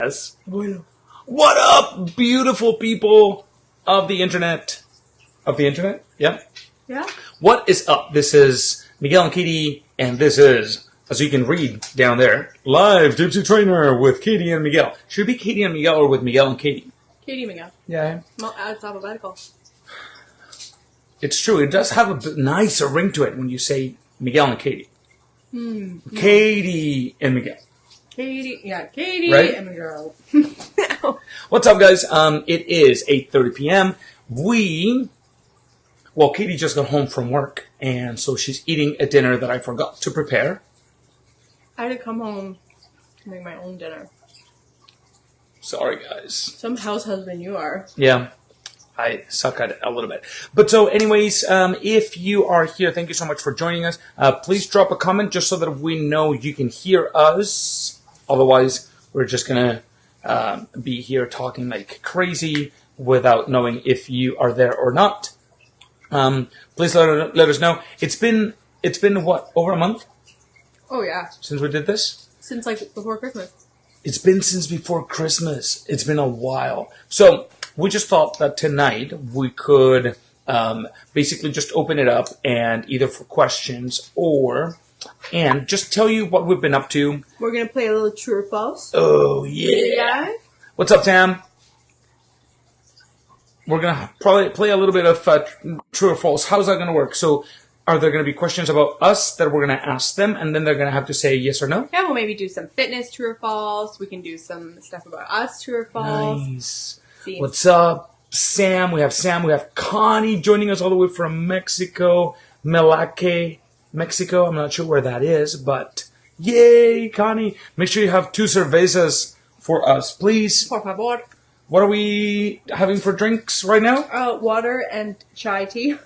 Yes. What up, beautiful people of the internet? Of the internet? Yeah. Yeah. What is up? This is Miguel and Katie, and this is, as you can read down there, live Tipsy Trainer with Katie and Miguel. Should it be Katie and Miguel or with Miguel and Katie? Katie Miguel. Yeah. Well, it's alphabetical. It's true. It does have a bit nicer ring to it when you say Miguel and Katie. Katie and Miguel. Katie Right? and Miguel. What's up, guys? It is 8:30 p.m. Katie just got home from work, and so she's eating a dinner that I forgot to prepare. I had to come home to make my own dinner. Sorry, guys. Some house husband you are. Yeah, I suck at it a little bit. But so, anyways, if you are here, thank you so much for joining us. Please drop a comment just so that we know you can hear us. Otherwise, we're just going to be here talking like crazy without knowing if you are there or not. Please let us know. It's been what, over a month? Oh, yeah. Since we did this? Since, like, before Christmas. It's been since before Christmas. It's been a while. So we just thought that tonight we could basically just open it up and either for questions and just tell you what we've been up to. We're going to play a little true or false. Oh, yeah. Yeah. What's up, Tam? We're going to probably play a little bit of true or false. How's that going to work? So are there going to be questions about us that we're going to ask them, and then they're going to have to say yes or no? Yeah, we'll maybe do some fitness, true or false. We can do some stuff about us, true or false. Nice. See. What's up, Sam? We have Connie joining us all the way from Mexico. Melake, Mexico. I'm not sure where that is, but yay, Connie. Make sure you have 2 cervezas for us, please. Por favor. What are we having for drinks right now? Water and chai tea.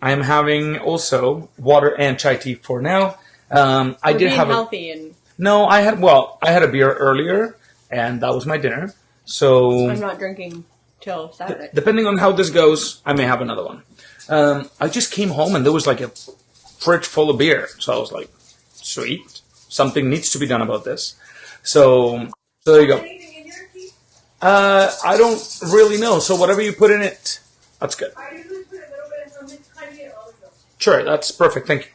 I'm having also water and chai tea for now. I did have healthy and no. I had a beer earlier, and that was my dinner. So I'm not drinking till Saturday. Depending on how this goes, I may have another one. I just came home and there was like a fridge full of beer, so I was like, sweet, something needs to be done about this. So there you go. I don't really know. So whatever you put in it, that's good. Sure, that's perfect. Thank you.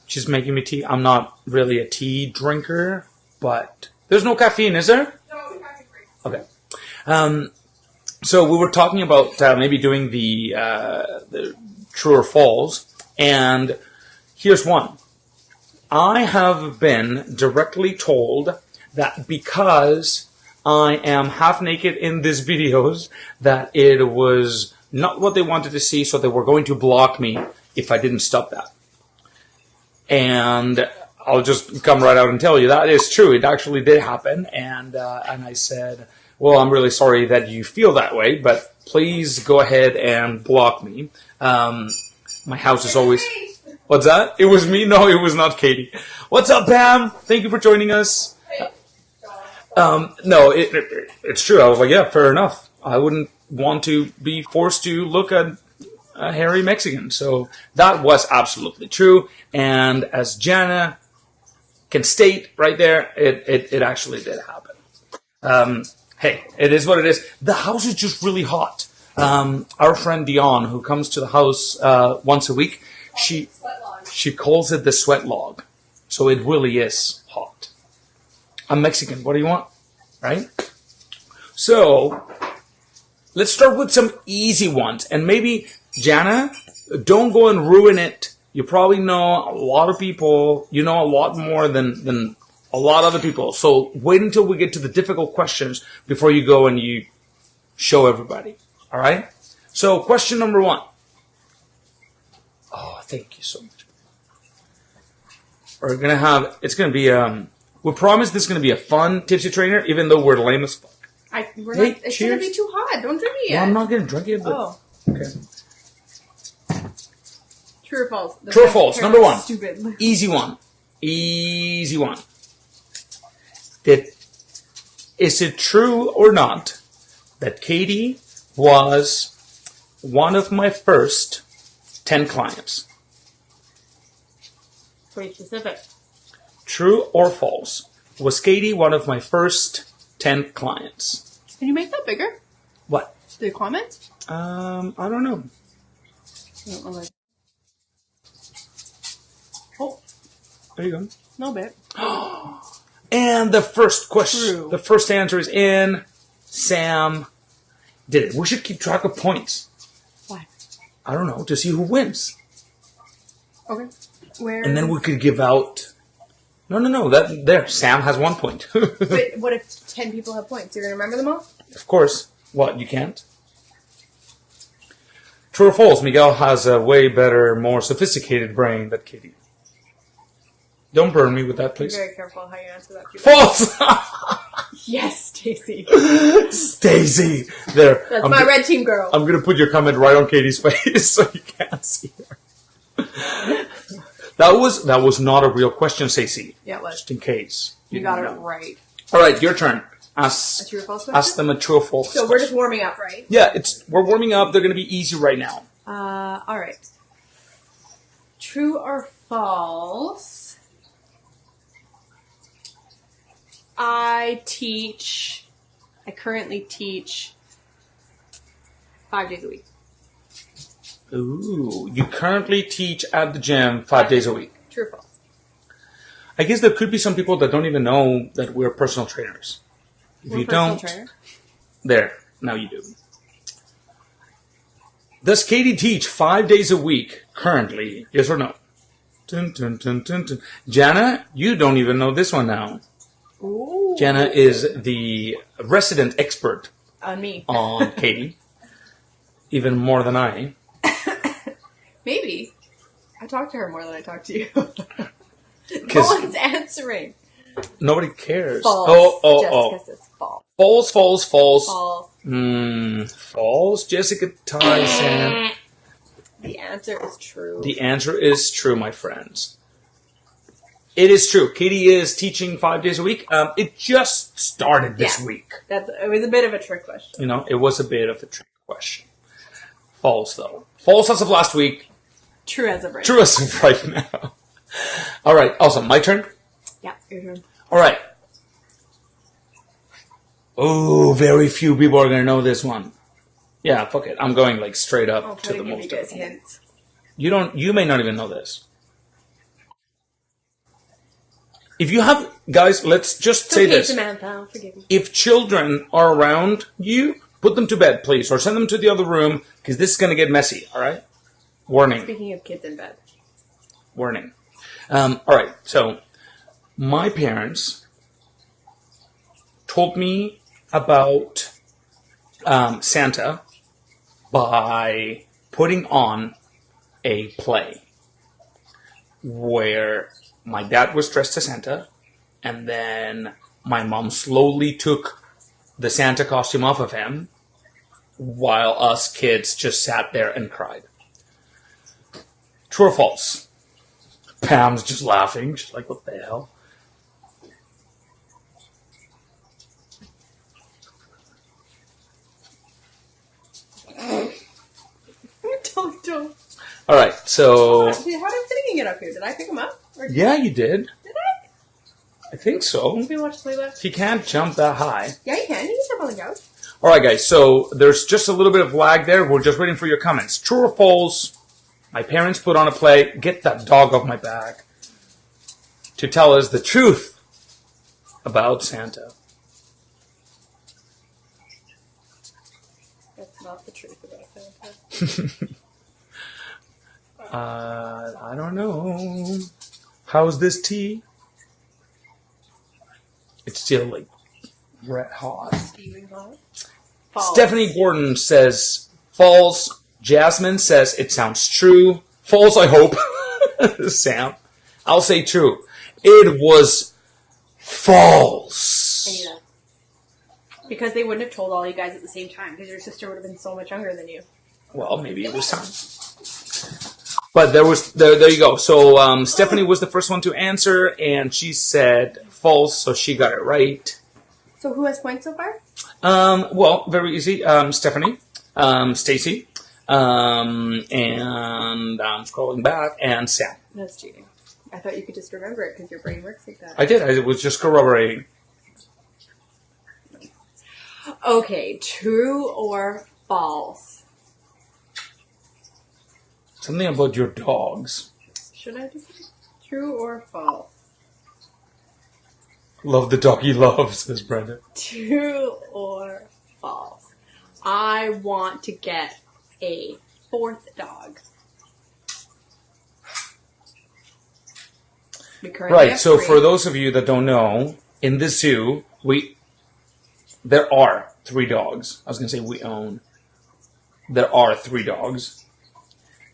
She's making me tea. I'm not really a tea drinker, but there's no caffeine, is there? No, caffeine free. Okay. So we were talking about maybe doing the true or false, and here's one. I have been directly told that because I am half naked in these videos, that it was not what they wanted to see, so they were going to block me if I didn't stop that. And I'll just come right out and tell you that is true. It actually did happen, and I said, well, I'm really sorry that you feel that way, but please go ahead and block me. My house is always... What's that? It was me? No, it was not Katie. What's up, Pam? Thank you for joining us. No, it's true. I was like, yeah, fair enough. I wouldn't want to be forced to look at a hairy Mexican. So that was absolutely true. And as Jana can state right there, it actually did happen. Hey, it is what it is. The house is just really hot. Our friend Dion, who comes to the house once a week, she calls it the sweat log. So it really is hot. I'm Mexican. What do you want? Right? So let's start with some easy ones. And maybe, Jana, don't go and ruin it. You probably know a lot of people. You know a lot more than a lot of other people. So wait until we get to the difficult questions before you go and you show everybody. All right? So question number 1. Oh, thank you so much. It's going to be, we promise this is going to be a fun Tipsy Trainer, even though we're lame as fuck. It's going to be too hot. Don't drink it yet. No, I'm not going to drink it, but... Oh. Okay. True or false? True or false? Number 1. Stupid. Easy one. Is it true or not that Katie was one of my first 10 clients? Pretty specific. True or false? Was Katie one of my first 10 clients. Can you make that bigger? What? The comments? I don't know. Oh, There you go. no bit. And the first question, True. the first answer is in. Sam did it. We should keep track of points. Why? I don't know, to see who wins. Okay. Where? And then we could give out... No. There, Sam has 1 point. But what if 10 people have points? You're going to remember them all? Of course. What, you can't? True or false? Miguel has a way better, more sophisticated brain than Katie. Don't burn me with that, Be please. very careful how you answer that. False! Yes, Stacy. Stacy! There. That's my red team girl. I'm going to put your comment right on Katie's face so you can't see her. That was not a real question, Stacy. Yeah, it was. Just in case. You got it didn't know. right. All right, your turn. A true or false question? Ask them a true or false. So we're just warming up, right? Yeah, we're warming up. They're going to be easy right now. All right. True or false? I currently teach 5 days a week. Ooh, you currently teach at the gym 5 days a week. True or false? I guess there could be some people that don't even know that we're personal trainers. If We're you personal don't, trainer? there, now you do. Does Katie teach 5 days a week currently? Yes or no? Dun, dun, dun, dun, dun. Jana, you don't even know this one now. Ooh. Jana is the resident expert On me. on Katie, even more than I. Maybe. I talk to her more than I talk to you. No one's answering. Nobody cares. False. Oh. Jessica says false. False. False. False. Jessica Tyson. The answer is true. The answer is true, my friends. It is true. Katie is teaching 5 days a week. It just started this week. It was a bit of a trick question. You know, it was a bit of a trick question. False, though. False as of last week. True as of right True as of right now. All right. Awesome. My turn? Yeah, your turn. All right. Oh, very few people are going to know this one. Yeah, fuck it. I'm going like straight up I'll to try the to give you most. guys hints. You may not even know this. If you have, guys, let's just say this. Samantha, I'll forgive you. If children are around you, put them to bed, please, or send them to the other room, because this is going to get messy, all right? Warning. Speaking of kids in bed. Warning. All right, so my parents told me about Santa by putting on a play where my dad was dressed as Santa, and then my mom slowly took the Santa costume off of him while us kids just sat there and cried. True or false? Pam's just laughing. She's like, what the hell? Don't. All right, so... How did he get up here? Did I pick him up? Or Yeah, you did. Did I? I think so. Can we watch Playback? He can't jump that high. Yeah, you can. You can jump on the couch. All right, guys, so there's just a little bit of lag there. We're just waiting for your comments. True or false? My parents put on a play. Get that dog off my back. To tell us the truth about Santa. That's not the truth about Santa. I don't know. How's this tea? It's still like red hot. Steaming hot. False. Stephanie Gordon says false. Jasmine says it sounds true. False, I hope. Sam. I'll say true. It was false. I knew that. Because they wouldn't have told all you guys at the same time, because your sister would have been so much younger than you. Well, maybe it was time. But there you go. So Stephanie was the first one to answer, and she said false, so she got it right. So who has points so far? Well, very easy. Stephanie, Stacy, and I'm scrolling back, and Sam. That's cheating. I thought you could just remember it because your brain works like that. I did. I was just corroborating. No. Okay, true or false? Something about your dogs. Should I just say true or false? Love the doggy love, says Brenda. True or false? I want to get a 4th dog. Right, so for those of you that don't know, in the zoo, there are 3 dogs. I was going to say we own. There are 3 dogs.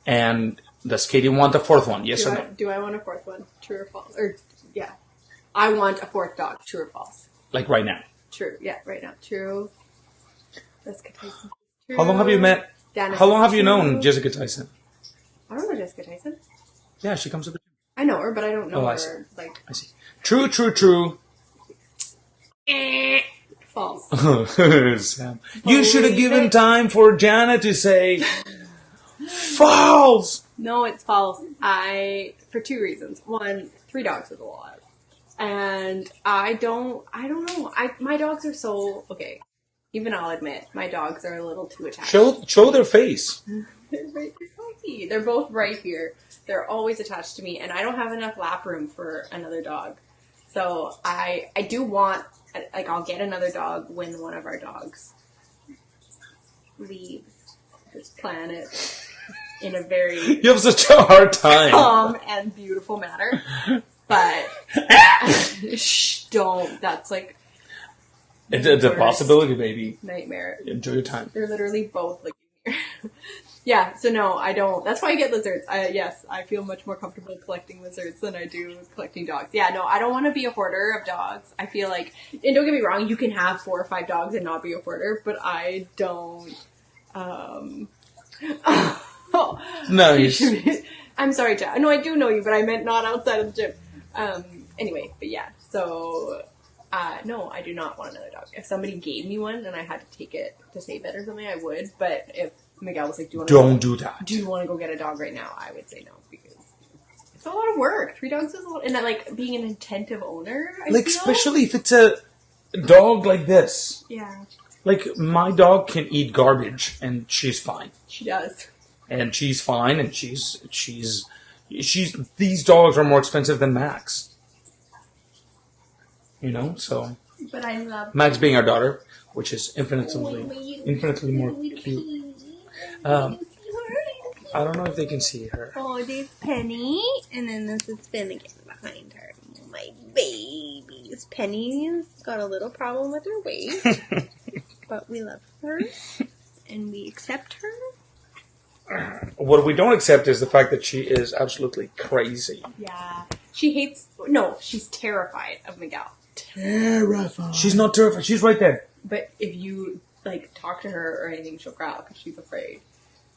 And does Katie want the 4th one? Yes or no? Do I want a 4th one? True or false? Or, yeah. I want a 4th dog. True or false? Like right now? True. Yeah, right now. True. Jessica Tyson. True. How long have you met? Dennis. How long have you known Jessica Tyson? I don't know Jessica Tyson. Yeah, she comes to the gym. I know her, but I don't know her. I see. True, true, true. False. Sam. You should have given time for Jana to say false. No, it's false. For 2 reasons. 1, 3 dogs is a lot. And I don't know. My dogs are so, okay. Even I'll admit, my dogs are a little too attached. Show their face. They're right here. They're both right here. They're always attached to me, and I don't have enough lap room for another dog. So I do want, like, I'll get another dog when one of our dogs leaves this planet in a very you have such a hard time. calm and beautiful manner. But don't. That's like it's a possibility, baby. Nightmare. Enjoy your time. They're literally both like here. Yeah, so no, I don't. That's why I get lizards. Yes, I feel much more comfortable collecting lizards than I do collecting dogs. Yeah, no, I don't want to be a hoarder of dogs. I feel like, and don't get me wrong, you can have 4 or 5 dogs and not be a hoarder, but I don't. Nice. I'm sorry, Chad. No, I do know you, but I meant not outside of the gym. Anyway, but yeah, so, no, I do not want another dog. If somebody gave me one and I had to take it to save it or something, I would, but if Miguel was like, do you want to go get a dog right now? I would say no, because it's a lot of work. 3 dogs is a lot, and that, like, being an attentive owner, I feel. Especially if it's a dog like this. Yeah. Like, my dog can eat garbage, and she's fine. She does. And she's fine, and she's these dogs are more expensive than Max. You know, so. But I love Max being our daughter, which is infinitely more cute. I don't know if they can see her. Oh, there's Penny, and then this is Finnegan behind her. My babies. Penny's got a little problem with her weight, but we love her, and we accept her. What we don't accept is the fact that she is absolutely crazy. Yeah. She's terrified of Miguel. Terrified. She's not terrified. She's right there. But if you, like, talk to her or anything, she'll growl because she's afraid.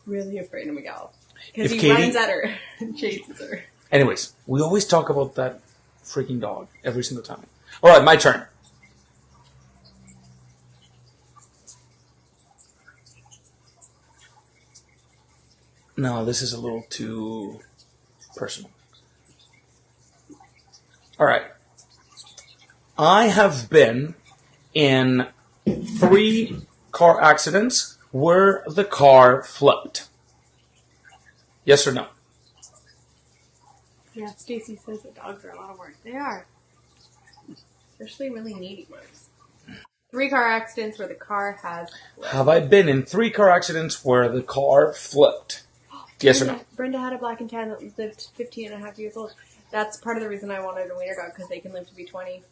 Really afraid of Miguel. Because he runs at her and chases her. Anyways, we always talk about that freaking dog every single time. All right, my turn. No, this is a little too personal. All right. I have been in 3 car accidents where the car flipped. Yes or no? Yeah, Stacy says that dogs are a lot of work. They are. Especially really needy ones. 3 car accidents where the car has flipped. Have I been in 3 car accidents where the car flipped? Yes or no? Brenda had a black and tan that lived 15 and a half years old. That's part of the reason I wanted a wiener dog, because they can live to be 20.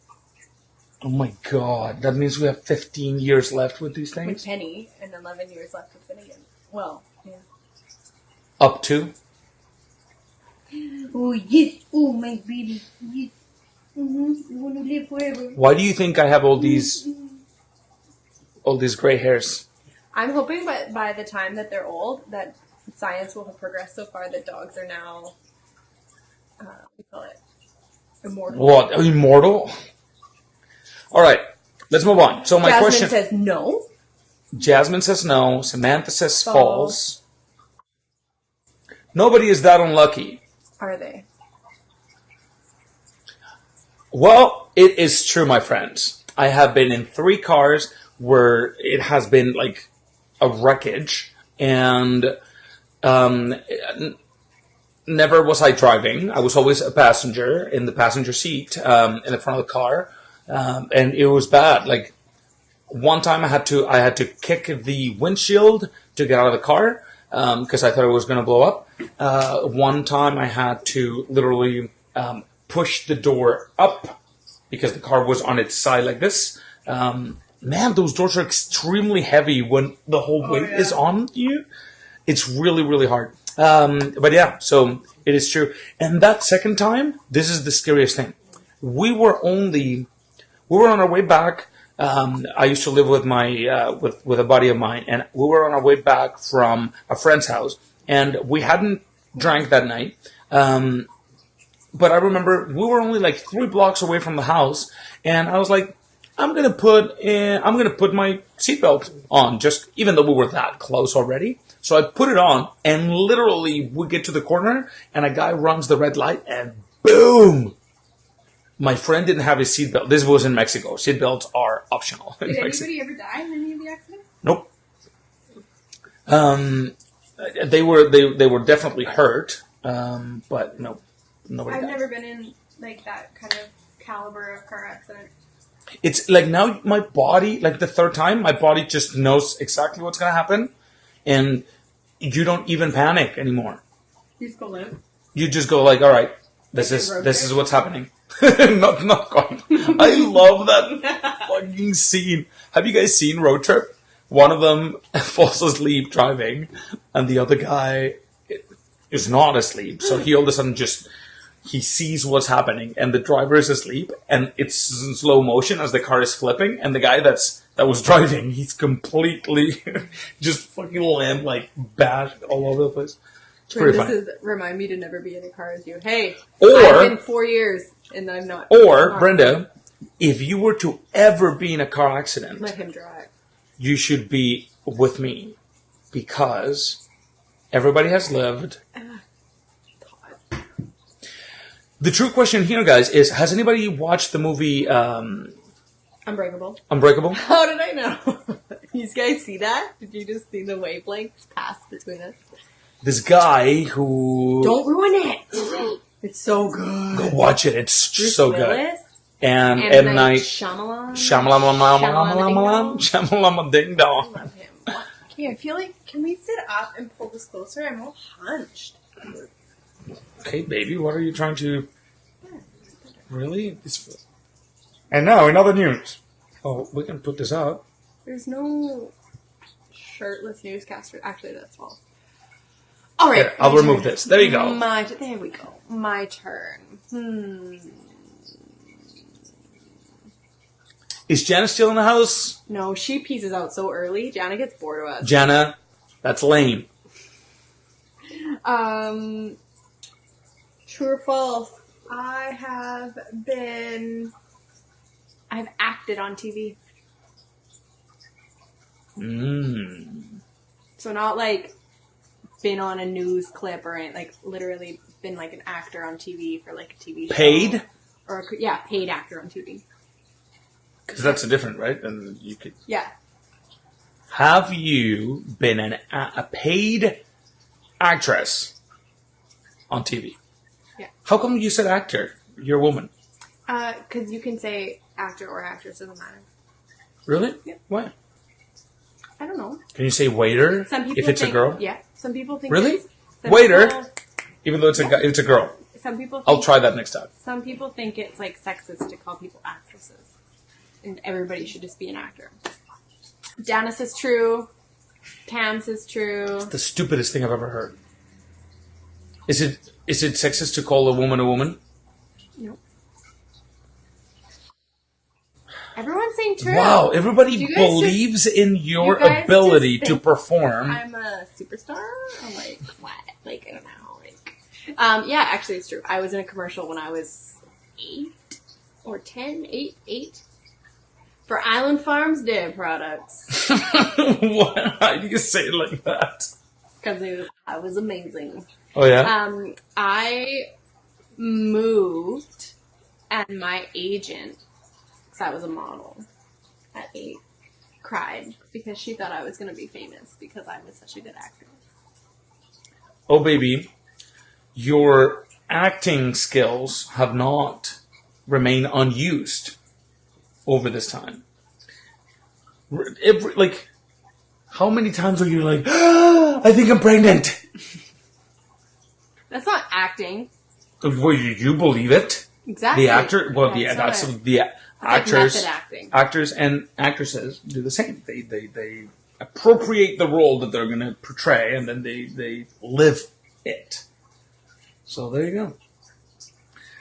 Oh my god, that means we have 15 years left with these things? With Penny, and 11 years left with Finnegan. Well, yeah. Up to? Oh, yes. Oh, my baby. Yes. Mm-hmm. You want to live forever. Why do you think I have all these gray hairs? I'm hoping by the time that they're old, that science will have progressed so far that dogs are now, we call it, immortal. What? Immortal? All right, let's move on. So my question... Jasmine says no. Jasmine says no. Samantha says false. Nobody is that unlucky. Are they? Well, it is true, my friends. I have been in 3 cars where it has been like a wreckage, and never was I driving. I was always a passenger in the passenger seat in the front of the car, and it was bad. Like one time, I had to kick the windshield to get out of the car because I thought it was going to blow up. One time, I had to literally push the door up because the car was on its side like this. Man, those doors are extremely heavy when the whole weight is on you. It's really, really hard. But yeah, so it is true. And that second time, this is the scariest thing. We were on our way back. I used to live with my with a buddy of mine, and we were on our way back from a friend's house, and we hadn't drank that night. But I remember we were only like 3 blocks away from the house, and I was like, I'm gonna put my seatbelt on, just even though we were that close already. So I put it on, and literally we get to the corner, and a guy runs the red light, and boom! My friend didn't have his seatbelt. This was in Mexico. Seatbelts are optional. Did anybody ever die in any of the accidents? Nope. They were definitely hurt, but no, nobody died. I've never been in like that kind of caliber of car accident. It's like now my body, like the third time, my body just knows exactly what's going to happen, and you don't even panic anymore. You just go limp. You just go like, all right, this is what's happening. not quite. I love that fucking scene. Have you guys seen Road Trip? One of them falls asleep driving, and the other guy is not asleep. So he all of a sudden he sees what's happening, and the driver is asleep, and it's in slow motion as the car is flipping, and the guy that was driving, he's completely just fucking lamb, like bashed all over the place. It's pretty funny. Remind me to never be in a car as you. Hey, or I've been 4 years, and I'm not. Or, Brenda, if you were to ever be in a car accident, let him drive. You should be with me, because everybody has lived. The true question here, guys, is: has anybody watched the movie Unbreakable? Unbreakable? How did I know? You guys see that? Did you just see the wavelengths pass between us? This guy who... Don't ruin it! It's so good. Go watch it. It's Bruce so Willis, good. And M. Night Shyamalan. Ding Dong. I love him. Okay, I feel like, can we sit up and pull this closer? I'm all hunched. Okay, baby, what are you trying to... Really? And now, in other news. Oh, we can put this up. There's no shirtless newscaster. Actually, that's false. All right. Here, I'll remove this. There you go. There we go. My turn. Is Jana still in the house? No, she pieces out so early. Jana gets bored of us. Jana, that's lame. True or false? I've acted on TV. So not like been on a news clip or anything, like literally been like an actor on TV for like a TV show. Paid? Or paid actor on TV. Because that's different, right? And you could. Yeah. Have you been a paid actress on TV? Yeah. How come you said actor? You're a woman. Because you can say actor or actress, doesn't matter. Really? Yeah. Why? I don't know. Can you say waiter Some people if it's a girl? Yeah. Some people think really? Some Waiter? People, even though it's a girl. Some people think, I'll try that next time. Some people think it's like sexist to call people actresses. And everybody should just be an actor. Dana says true. Tam says true. It's the stupidest thing I've ever heard. Is it sexist to call a woman a woman? No. Everyone's saying true. Wow, everybody believes in your ability to perform. I'm a superstar? I'm like, what? Like, I don't know. Yeah, actually it's true. I was in a commercial when I was 8 or 10. 8. For Island Farms Dairy Products. Why do you say it like that? Because I was amazing. Oh, yeah? I moved, and my agent, because I was a model at 8, cried because she thought I was going to be famous because I was such a good actor. Oh, baby, your acting skills have not remained unused over this time. How many times are you like, I think I'm pregnant? That's not acting. Well, you believe it? Exactly. The actor, well, the actors, method acting. Actors and actresses do the same. They appropriate the role that they're going to portray, and then they live it. So there you go.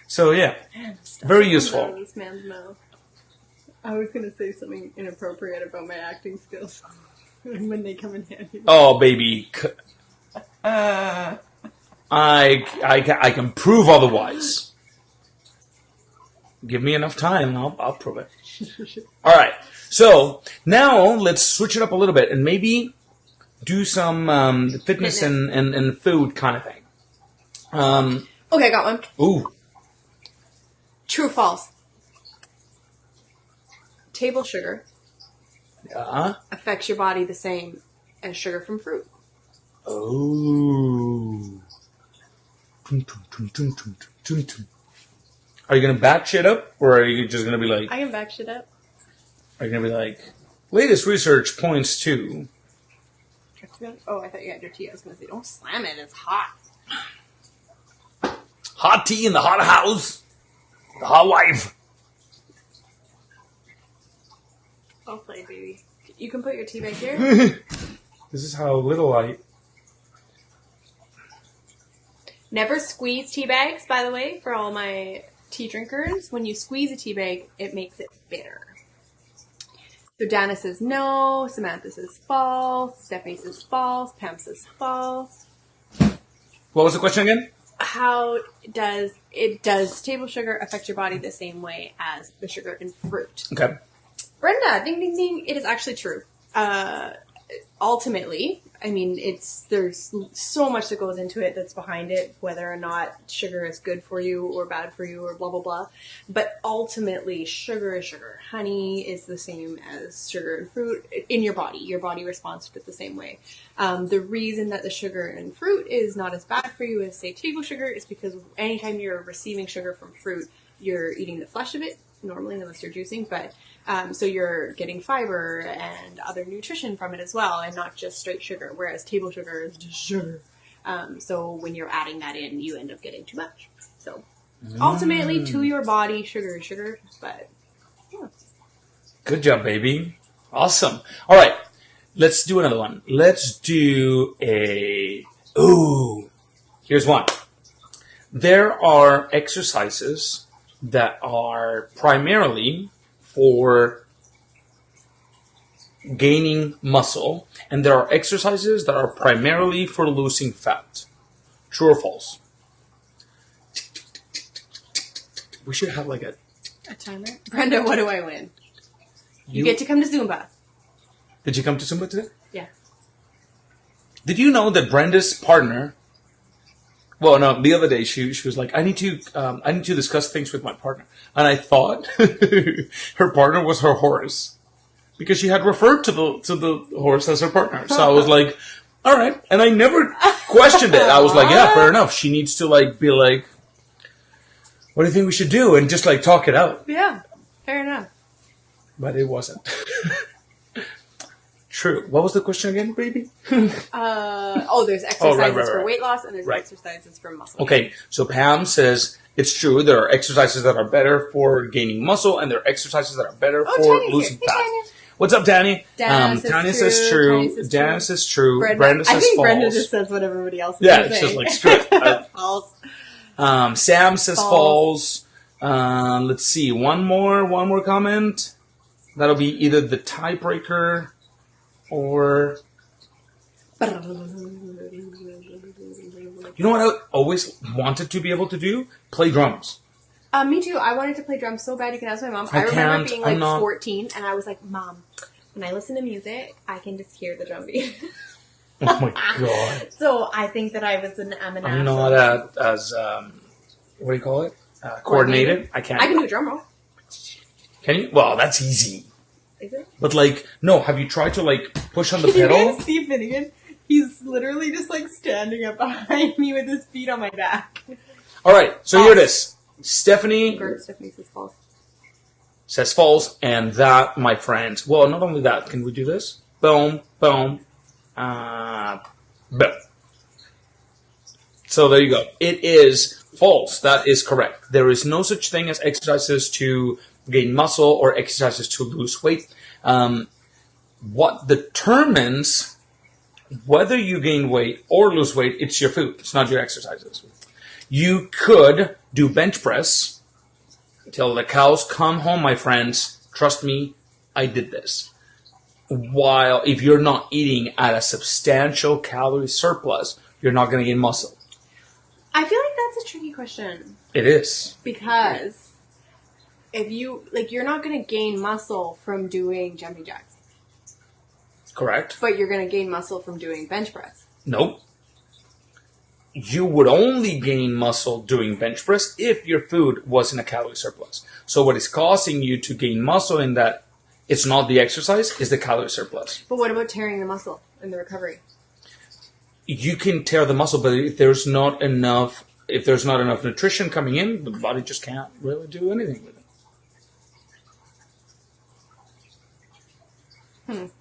So yeah, very useful. This man's mouth. I was going to say something inappropriate about my acting skills when they come in handy. Oh, baby. I can prove otherwise. Give me enough time, I'll prove it. All right. So now let's switch it up a little bit and maybe do some fitness and food kind of thing. Okay, I got one. Ooh. True or false? Table sugar affects your body the same as sugar from fruit. Oh. Are you going to back shit up, or are you just going to be like... I can back shit up. Are you going to be like, latest research points to... Oh, I thought you had your tea. I was going to say, don't slam it. It's hot. Hot tea in the hot house. The hot wife. I'll play, baby. You can put your tea back here. This is how little I... Never squeeze tea bags, by the way, for all my tea drinkers. When you squeeze a tea bag, it makes it bitter. So Dana says no, Samantha says false, Stephanie says false, Pam says false. What was the question again? How does table sugar affect your body the same way as the sugar in fruit? Okay. Brenda, ding ding ding, it is actually true. Ultimately, I mean, there's so much that goes into it that's behind it, whether or not sugar is good for you or bad for you or blah, blah, blah. But ultimately, sugar is sugar. Honey is the same as sugar and fruit in your body. Your body responds to it the same way. The reason that the sugar in fruit is not as bad for you as, say, table sugar is because anytime you're receiving sugar from fruit, you're eating the flesh of it, normally, unless you're juicing, but so you're getting fiber and other nutrition from it as well, and not just straight sugar, whereas table sugar is just sugar. So when you're adding that in, you end up getting too much. So ultimately, to your body, sugar is sugar, but yeah. Good job, baby. Awesome. All right, let's do another one. Let's do here's one. There are exercises that are primarily for gaining muscle, and there are exercises that are primarily for losing fat. True or false? We should have like a timer. Brenda, what do I win? You get to come to Zumba. Did you come to Zumba today? Yeah. Did you know that Brenda's partner... Well, no, the other day she was like, I need to discuss things with my partner. And I thought her partner was her horse, because she had referred to the horse as her partner. So I was like, all right. And I never questioned it. I was like, yeah, fair enough. She needs to be like, what do you think we should do? And just talk it out. Yeah, fair enough. But it wasn't. True. What was the question again, baby? There's exercises for weight loss and there's exercises for muscle. Okay, so Pam says it's true. There are exercises that are better for gaining muscle, and there are exercises that are better for losing fat. Hey, What's up, Danny? Tanya says true. Dana says true. Brenda says false. I think Brenda just says what everybody else is saying. It's just screw it. False. Sam says false. Let's see. One more comment. That'll be either the tiebreaker or... You know what I always wanted to be able to do? Play drums. Me too. I wanted to play drums so bad. You can ask my mom. I remember being 14 and I was like, Mom, when I listen to music, I can just hear the drum beat. Oh my God. So I think that I was I'm not as what do you call it? Coordinated. I can't. I can do a drum roll. Can you? Well, that's easy. Is it? But like, no, have you tried to like push on the Can pedal? you guys see Finnegan? He's literally just like standing up behind me with his feet on my back. All right, so here it is. Stephanie Stephanie says false. says false, and that, my friends. Well, not only that. Can we do this? Boom, boom, boom. So there you go. It is false. That is correct. There is no such thing as exercises to gain muscle or exercises to lose weight. What determines whether you gain weight or lose weight, it's your food. It's not your exercises. You could do bench press till the cows come home, my friends. Trust me, I did this. While if you're not eating at a substantial calorie surplus, you're not going to gain muscle. I feel like that's a tricky question. It is. Because if you're not going to gain muscle from doing jumping jacks. Correct. But you're going to gain muscle from doing bench press. Nope. You would only gain muscle doing bench press if your food was in a calorie surplus. So what is causing you to gain muscle in that it's not the exercise, is the calorie surplus. But what about tearing the muscle in the recovery? You can tear the muscle, but if there's not enough nutrition coming in, the body just can't really do anything with it.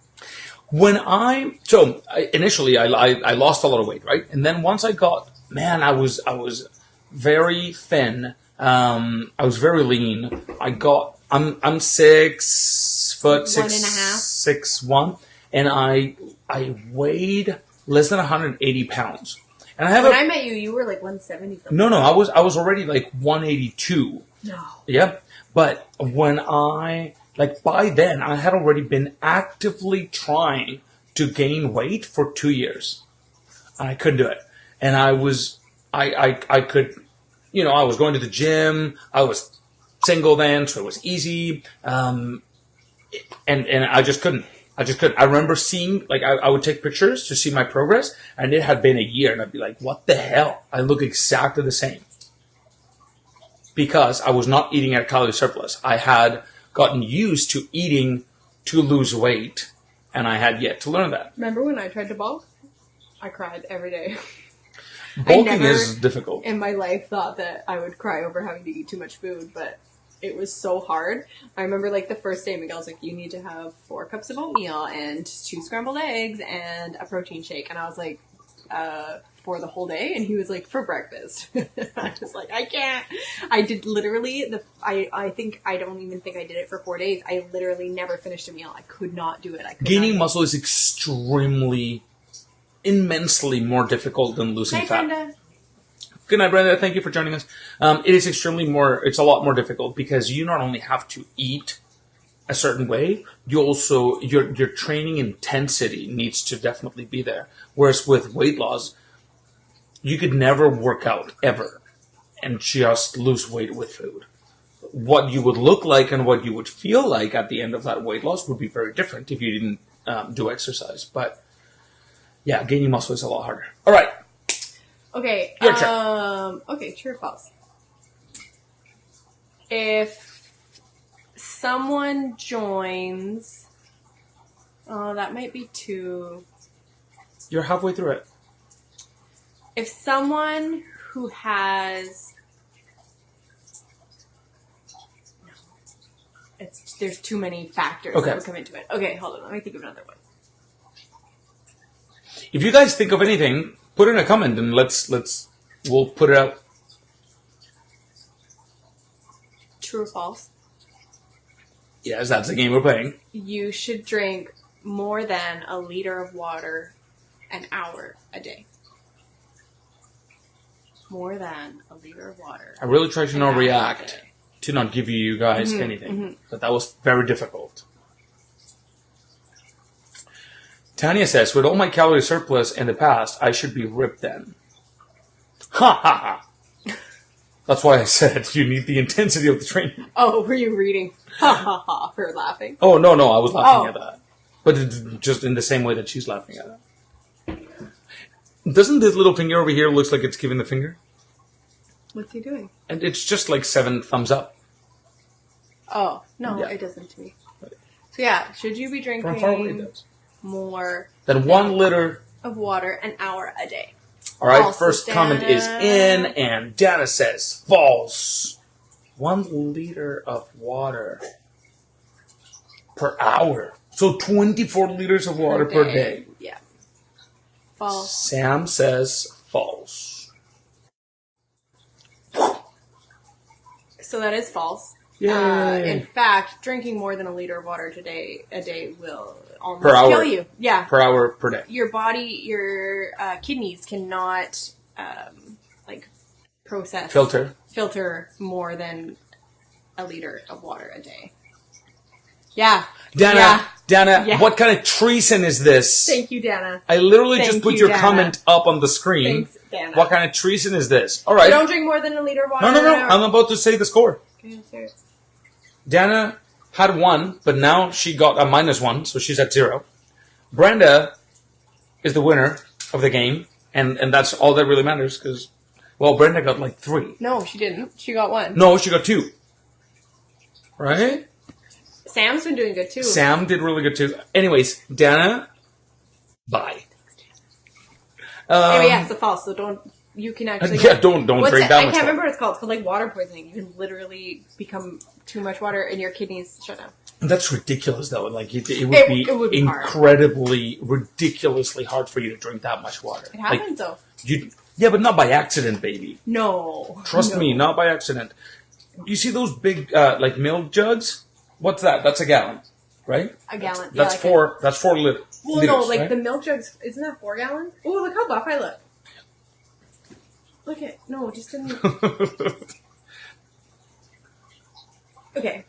Initially I lost a lot of weight, right? And then once I was very thin. I was very lean. I'm 6 foot, 6'1", and I weighed less than 180 pounds. And when I met you, you were like 170 something. No, I was already like 182. No. Yeah, but by then I had already been actively trying to gain weight for 2 years, and I couldn't do it. And I was going to the gym. I was single then, so it was easy. And I just couldn't. I remember seeing, I would take pictures to see my progress, and it had been a year, and I'd be like, what the hell? I look exactly the same. Because I was not eating at a calorie surplus. I had gotten used to eating to lose weight, and I had yet to learn that. Remember when I tried to bulk? I cried every day. Bulking is difficult. In my life thought that I would cry over having to eat too much food, but it was so hard. I remember the first day Miguel's like, you need to have 4 cups of oatmeal and 2 scrambled eggs and a protein shake. And I was like, for the whole day? And he was like, for breakfast. I was like, I can't. I did literally, I don't even think I did it for 4 days. I literally never finished a meal. I could not do it. Gaining muscle is immensely more difficult than losing fat. Brenda. Good night, Brenda. Thank you for joining us. It's a lot more difficult because you not only have to eat a certain way, you also, your training intensity needs to definitely be there. Whereas with weight loss, you could never work out ever and just lose weight with food. What you would look like and what you would feel like at the end of that weight loss would be very different if you didn't do exercise. But yeah, gaining muscle is a lot harder. All right. Okay. Your turn. Okay, true or false? If someone joins, that might be too. You're halfway through it. If someone who has, there's too many factors that would come into it. Okay, hold on. Let me think of another one. If you guys think of anything, put in a comment and we'll put it out. True or false? Yes, that's the game we're playing. You should drink more than a liter of water an hour a day. More than a liter of water. I really tried to not react, to not give you guys anything, but that was very difficult. Tanya says, with all my calorie surplus in the past, I should be ripped then. Ha ha ha. That's why I said you need the intensity of the training. Oh, were you reading ha ha ha for laughing? Oh, no, I was laughing at that. But just in the same way that she's laughing at it. Doesn't this little finger over here looks like it's giving the finger? What's he doing? And it's just like 7 thumbs up. Oh, no, It doesn't to me. So yeah, should you be From far away, it drinking does. more Then 1 liter. of water an hour a day? All right, Also, first comment is Dana. in, and Dana says false. 1 liter of water per hour. So 24 liters of water per day. Yeah. False. Sam says false. So that is false. Yay. In fact, drinking more than a liter of water a day will almost Per hour. kill you. Yeah. Per hour per day. Your body, your kidneys cannot process filter more than a liter of water a day. Yeah. Dana, Yeah. what kind of treason is this? Thank you, Dana. I literally just Thank put you, your Dana. comment up on the screen. Thanks, Dana. What kind of treason is this? All right. You don't drink more than a liter of water. No. I'm about to say the score. Okay, serious. Dana had 1, but now she got a -1, so she's at 0. Brenda is the winner of the game, and that's all that really matters, because, well, Brenda got like 3. No, she didn't. She got 1. No, she got 2. Right? Sam's been doing good too. Sam did really good too. Anyways, Dana, bye. Anyway, yeah, it's a false, so don't. You can actually. Yeah, don't drink that much I can't water. remember what it's called. It's called like water poisoning. You can literally become too much water and your kidneys shut down. That's ridiculous, though. Like it would be hard. incredibly, ridiculously hard for you to drink that much water. It happens though. Yeah, but not by accident, baby. No. Trust me, not by accident. You see those big like milk jugs? What's that? That's a gallon, right? A gallon. That's like four. That's 4 liters. Well, no, like right? the milk jugs. Isn't that 4 gallons? Oh, look how buff I look. Look at just in. Okay.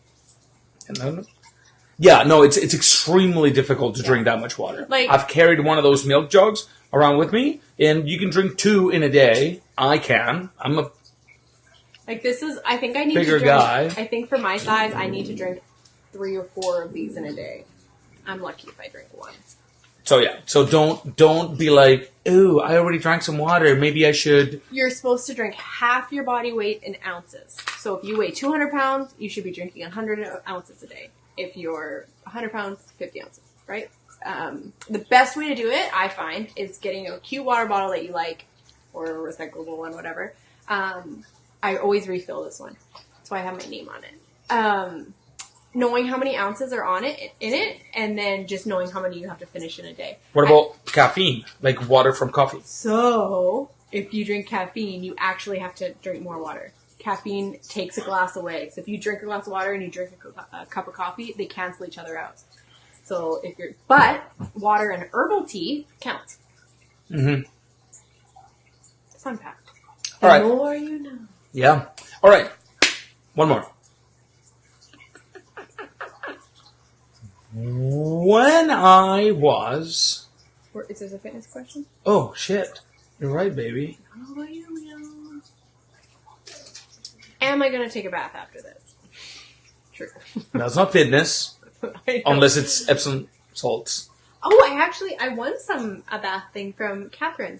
Yeah, no, it's extremely difficult to drink that much water. Like, I've carried one of those milk jugs around with me, and you can drink 2 in a day. I can. I'm a like this is. I think I need bigger to drink. guy. I think for my size, I need to drink 3 or 4 of these in a day. I'm lucky if I drink 1. So yeah, so don't be like, ooh, I already drank some water. Maybe I should. You're supposed to drink half your body weight in ounces. So if you weigh 200 pounds, you should be drinking 100 ounces a day. If you're 100 pounds, 50 ounces, right? The best way to do it, I find, is getting a cute water bottle that you like, or a recyclable one, whatever. I always refill this one. That's why I have my name on it. Knowing how many ounces are in it, and then just knowing how many you have to finish in a day. What about caffeine? Like water from coffee? So, if you drink caffeine, you actually have to drink more water. Caffeine takes a glass away. So if you drink a glass of water and you drink a cup of coffee, they cancel each other out. So but water and herbal tea counts. Mm-hmm. Fun fact. All right. The more you know. Yeah. All right. One more. When I was... Is this a fitness question? Oh, shit. You're right, baby. Am I going to take a bath after this? True. That's not fitness. Unless it's Epsom salts. Oh, I won a bath thing from Catherine.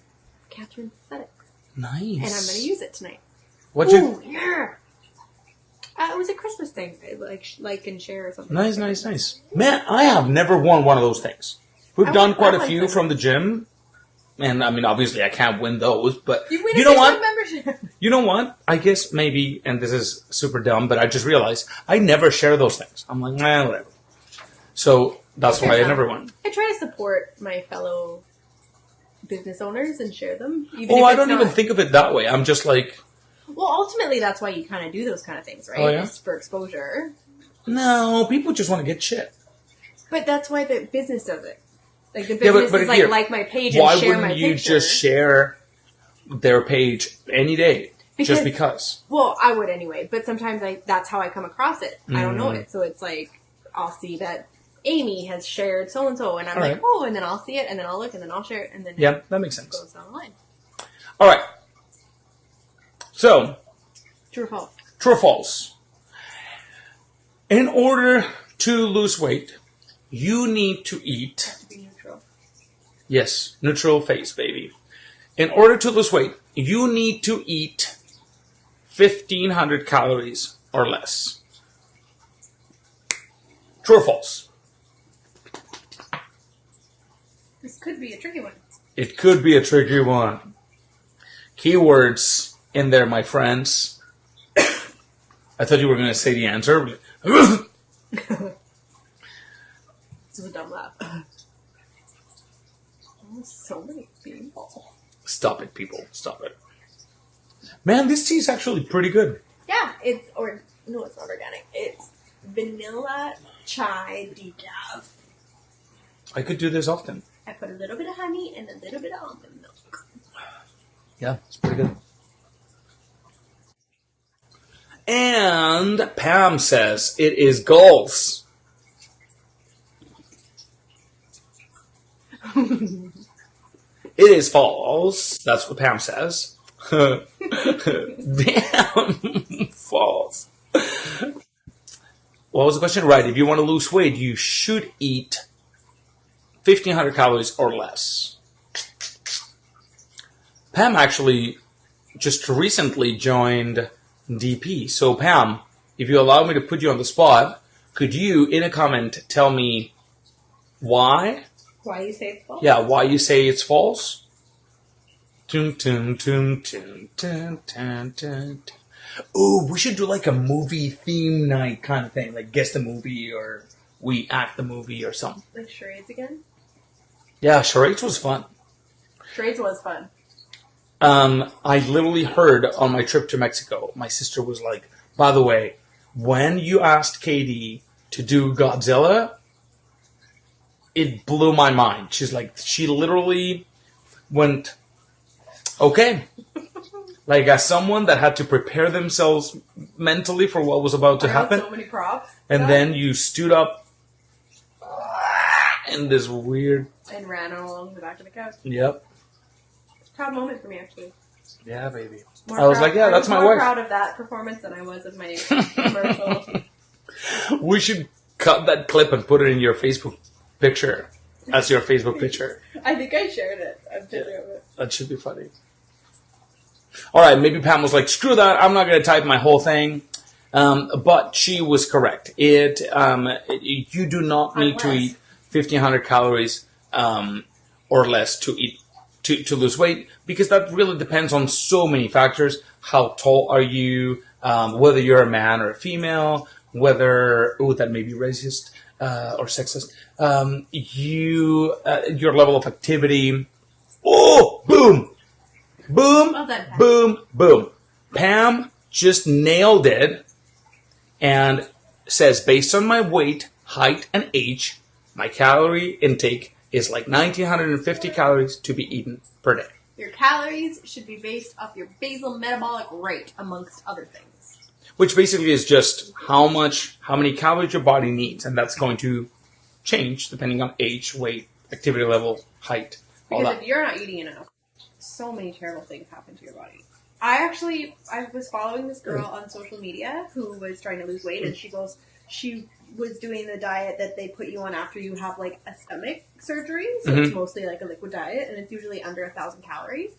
Catherine Aesthetics. Nice. And I'm going to use it tonight. What'd you... Yeah. It was a Christmas thing. Like and share or something. Nice. Man, I have never won one of those things. We've done quite a few them. from the gym. And, I mean, obviously I can't win those, but You know what? Membership. You know what? I guess maybe, and this is super dumb, but I just realized I never share those things. I'm like, whatever. So that's why I never won. I try to support my fellow business owners and share them. I don't even think of it that way. I'm just like... Well, ultimately, that's why you kind of do those kind of things, right? Oh, yeah? Just for exposure. No, people just want to get shit. But that's why the business does it. Like, the business is like my page and share my picture. Why wouldn't you just share their page any day? Just because. Well, I would anyway. But sometimes that's how I come across it. I don't know it. So it's like, I'll see that Amy has shared so-and-so. And I'm like, oh, and then I'll see it. And then I'll look. And then I'll share it. And then yeah, that makes sense. It goes down the line. All right. So. True or false? True or false? In order to lose weight, you need to eat... To be neutral. Yes, neutral face, baby. In order to lose weight, you need to eat 1,500 calories or less. True or false? This could be a tricky one. It could be a tricky one. Keywords in there, my friends. I thought you were going to say the answer. This is a dumb laugh. Oh, so many people. Stop it, people. Stop it. Man, this tea is actually pretty good. Yeah, it's not organic. It's vanilla chai decaf. I could do this often. I put a little bit of honey and a little bit of almond milk. Yeah, it's pretty good. And Pam says it is goals. It is false. That's what Pam says. Damn, false. What was the question? Right, if you want to lose weight, you should eat 1,500 calories or less. Pam actually just recently joined DP. So Pam, if you allow me to put you on the spot, could you, in a comment, tell me why? Why you say it's false? Yeah, why you say it's false? Tum, tum, tum, tum, tum, tum, tum. Ooh, we should do like a movie theme night kind of thing, like guess the movie or we act the movie or something. Like charades again? Yeah, charades was fun. Charades was fun. I literally heard on my trip to Mexico, my sister was like, by the way, when you asked Katie to do Godzilla, it blew my mind. She's like, she literally went, okay. Like as someone that had to prepare themselves mentally for what was about to happen. So many props. And then you stood up in this weird... And ran along the back of the couch. Yep. Proud moment for me, actually. Yeah, baby. I was like, yeah, that's my wife. I was more proud of that performance than I was of my commercial. We should cut that clip and put it in your Facebook picture as your Facebook picture. I think I shared it. I'm of it. That should be funny. All right, maybe Pam was like, screw that. I'm not going to type my whole thing. But she was correct. You do not need to eat 1,500 calories or less to eat to lose weight, because that really depends on so many factors. How tall are you? Whether you're a man or a female, whether, that may be racist or sexist, your level of activity. Oh, boom, boom, boom, boom. Pam just nailed it and says, based on my weight, height, and age, my calorie intake is like 1,950 calories to be eaten per day. Your calories should be based off your basal metabolic rate, amongst other things. Which basically is just how many calories your body needs, and that's going to change depending on age, weight, activity level, height, all because that. If you're not eating enough, so many terrible things happen to your body. I was following this girl on social media who was trying to lose weight, and she was doing the diet that they put you on after you have like a stomach surgery. So it's mostly like a liquid diet, and it's usually under 1,000 calories.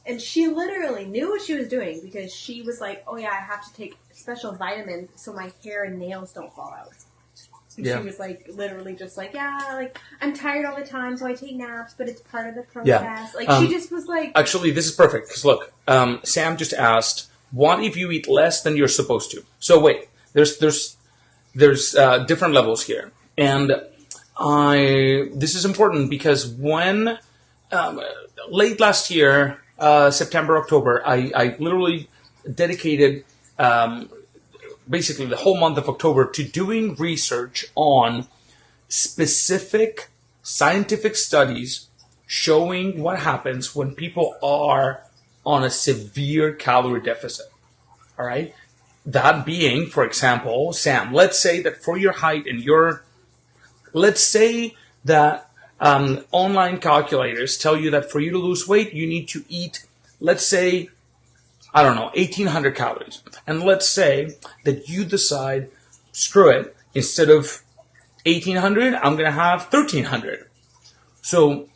And she literally knew what she was doing, because she was like, oh yeah, I have to take special vitamins so my hair and nails don't fall out. And she was like, literally just like, yeah, like I'm tired all the time, so I take naps, but it's part of the process. Yeah. Like she just was like... Actually, this is perfect, because look, Sam just asked, what if you eat less than you're supposed to? So wait, there's different levels here. And this is important because when, late last year, September, October, I literally dedicated basically the whole month of October to doing research on specific scientific studies showing what happens when people are on a severe calorie deficit. All right? That being, for example, Sam, let's say that for your height and let's say that online calculators tell you that for you to lose weight, you need to eat, let's say, 1,800 calories. And let's say that you decide, screw it, instead of 1,800, I'm going to have 1,300. So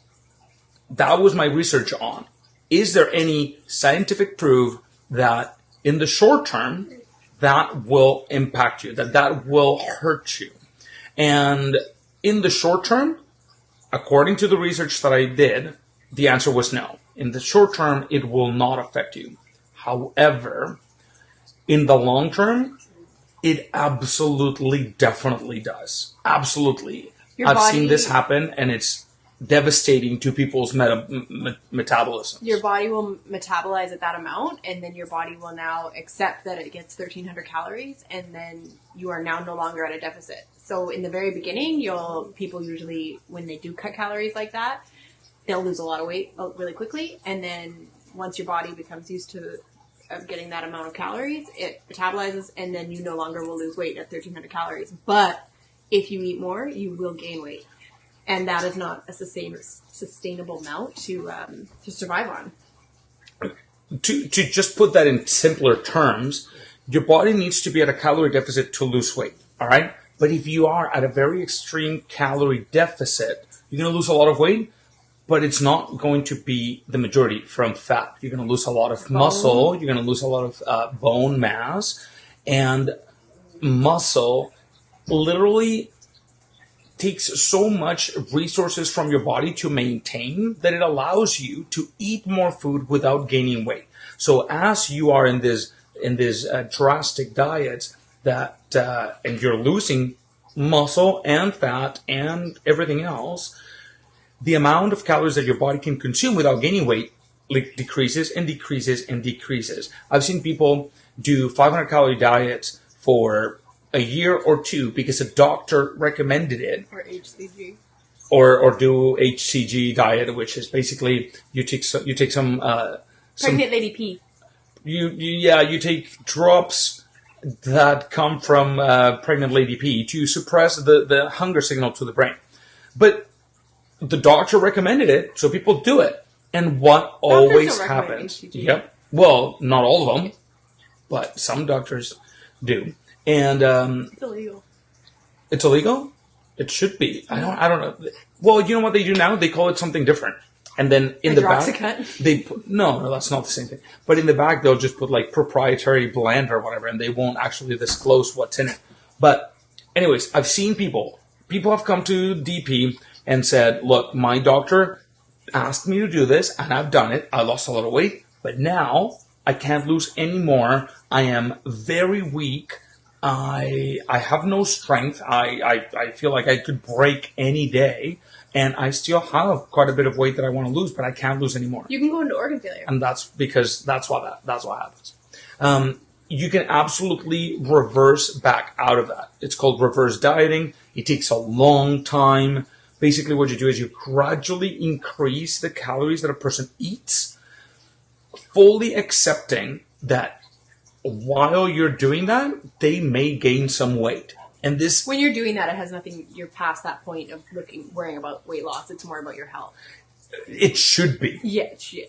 that was my research on. Is there any scientific proof that in the short term, that will impact you, that will hurt you? And in the short term, according to the research that I did, the answer was no. In the short term, it will not affect you. However, in the long term, it absolutely, definitely does. Absolutely. I've seen this happen, and it's devastating to people's metabolism. Your body will metabolize at that amount, and then your body will now accept that it gets 1,300 calories, and then you are now no longer at a deficit. So in the very beginning, people usually, when they do cut calories like that, they'll lose a lot of weight really quickly, and then once your body becomes used to getting that amount of calories, it metabolizes, and then you no longer will lose weight at 1,300 calories. But if you eat more, you will gain weight. And that is not a sustainable amount to survive on. To just put that in simpler terms, your body needs to be at a calorie deficit to lose weight, all right? But if you are at a very extreme calorie deficit, you're going to lose a lot of weight, but it's not going to be the majority from fat. You're going to lose a lot of muscle. You're going to lose a lot of bone mass. And muscle literally takes so much resources from your body to maintain that it allows you to eat more food without gaining weight. So as you are in this drastic diets and you're losing muscle and fat and everything else, the amount of calories that your body can consume without gaining weight decreases and decreases and decreases. I've seen people do 500 calorie diets for a year or two because a doctor recommended it. Or HCG. Or do HCG diet, which is basically you take some pregnant lady pee. You take drops that come from pregnant lady pee to suppress the hunger signal to the brain. But the doctor recommended it, so people do it. And what always happens? Yep. Well, not all of them, but some doctors do. And it's illegal. It's illegal? It should be. I don't know. Well, you know what they do now? They call it something different. And then in the back, they put, no, that's not the same thing. But in the back, they'll just put like proprietary blend or whatever, and they won't actually disclose what's in it. But anyways, I've seen people have come to DP and said, look, my doctor asked me to do this, and I've done it. I lost a lot of weight, but now I can't lose any more. I am very weak. I have no strength. I feel like I could break any day, and I still have quite a bit of weight that I want to lose, but I can't lose anymore. You can go into organ failure, and that's because that's what happens. You can absolutely reverse back out of that. It's called reverse dieting. It takes a long time. Basically, what you do is you gradually increase the calories that a person eats, fully accepting that while you're doing that, they may gain some weight. And this, when you're doing that, it has nothing. You're past that point of worrying about weight loss. It's more about your health. It should be. Yeah, it should.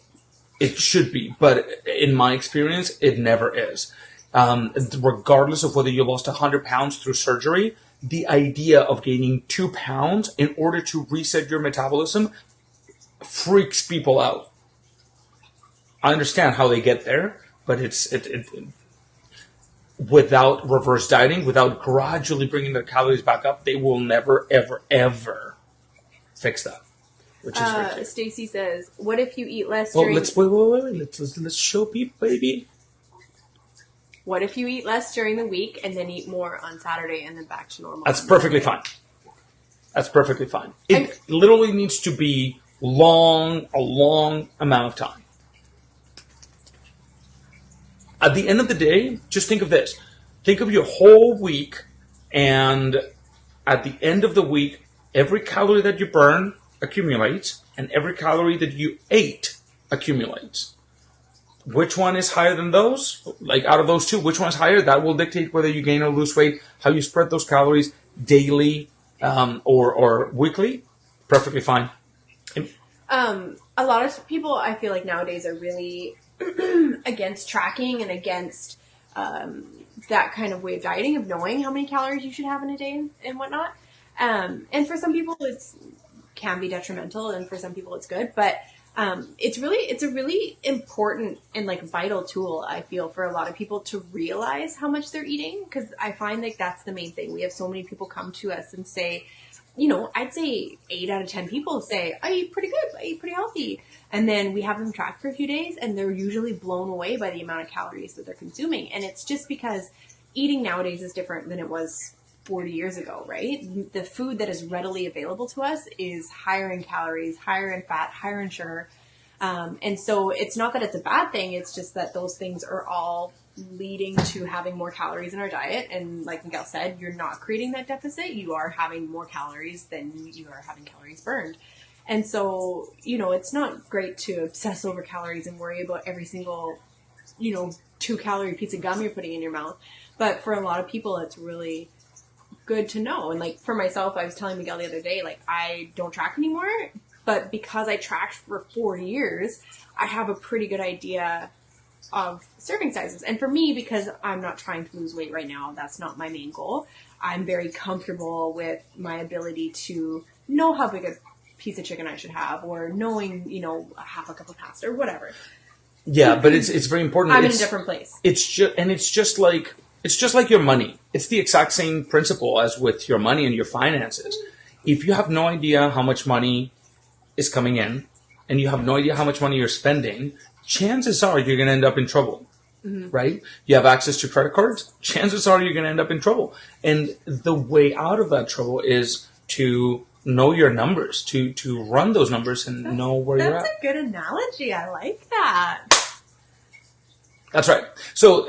It should be, but in my experience, it never is. Regardless of whether you lost 100 pounds through surgery, the idea of gaining 2 pounds in order to reset your metabolism freaks people out. I understand how they get there, but it's without reverse dieting, without gradually bringing their calories back up, they will never, ever, ever fix that. Which is Stacy says, "What if you eat less?" Wait. Let's show people, baby. What if you eat less during the week and then eat more on Saturday and then back to normal? That's perfectly fine. That's perfectly fine. It literally needs to be a long amount of time. At the end of the day, just think of this. Think of your whole week, and at the end of the week, every calorie that you burn accumulates, and every calorie that you ate accumulates. Which one is higher than those? Like, out of those two, which one is higher? That will dictate whether you gain or lose weight, how you spread those calories daily or weekly. Perfectly fine. A lot of people, I feel like nowadays, are really against tracking and against that kind of way of dieting, of knowing how many calories you should have in a day and whatnot. And for some people, it's can be detrimental, and for some people, it's good. But it's a really important and like vital tool, I feel, for a lot of people to realize how much they're eating, because I find like that's the main thing. We have so many people come to us and say, I'd say 8 out of 10 people say, I eat pretty good, I eat pretty healthy. And then we have them tracked for a few days, and they're usually blown away by the amount of calories that they're consuming. And it's just because eating nowadays is different than it was 40 years ago, right? The food that is readily available to us is higher in calories, higher in fat, higher in sugar. And so it's not that it's a bad thing. It's just that those things are all leading to having more calories in our diet. And like Miguel said, you're not creating that deficit. You are having more calories than you are having calories burned. And so, it's not great to obsess over calories and worry about every single, 2-calorie piece of gum you're putting in your mouth. But for a lot of people, it's really good to know. And like for myself, I was telling Miguel the other day, like I don't track anymore, but because I tracked for 4 years, I have a pretty good idea of serving sizes. And for me, because I'm not trying to lose weight right now, that's not my main goal. I'm very comfortable with my ability to know how big a piece of chicken I should have, or knowing, a half a cup of pasta or whatever. Yeah, but it's very important. I'm in a different place. It's just like your money. It's the exact same principle as with your money and your finances. If you have no idea how much money is coming in, and you have no idea how much money you're spending, chances are you're going to end up in trouble, right? You have access to credit cards, chances are you're going to end up in trouble. And the way out of that trouble is to know your numbers, to run those numbers and know where you're at. That's a good analogy. I like that. That's right. So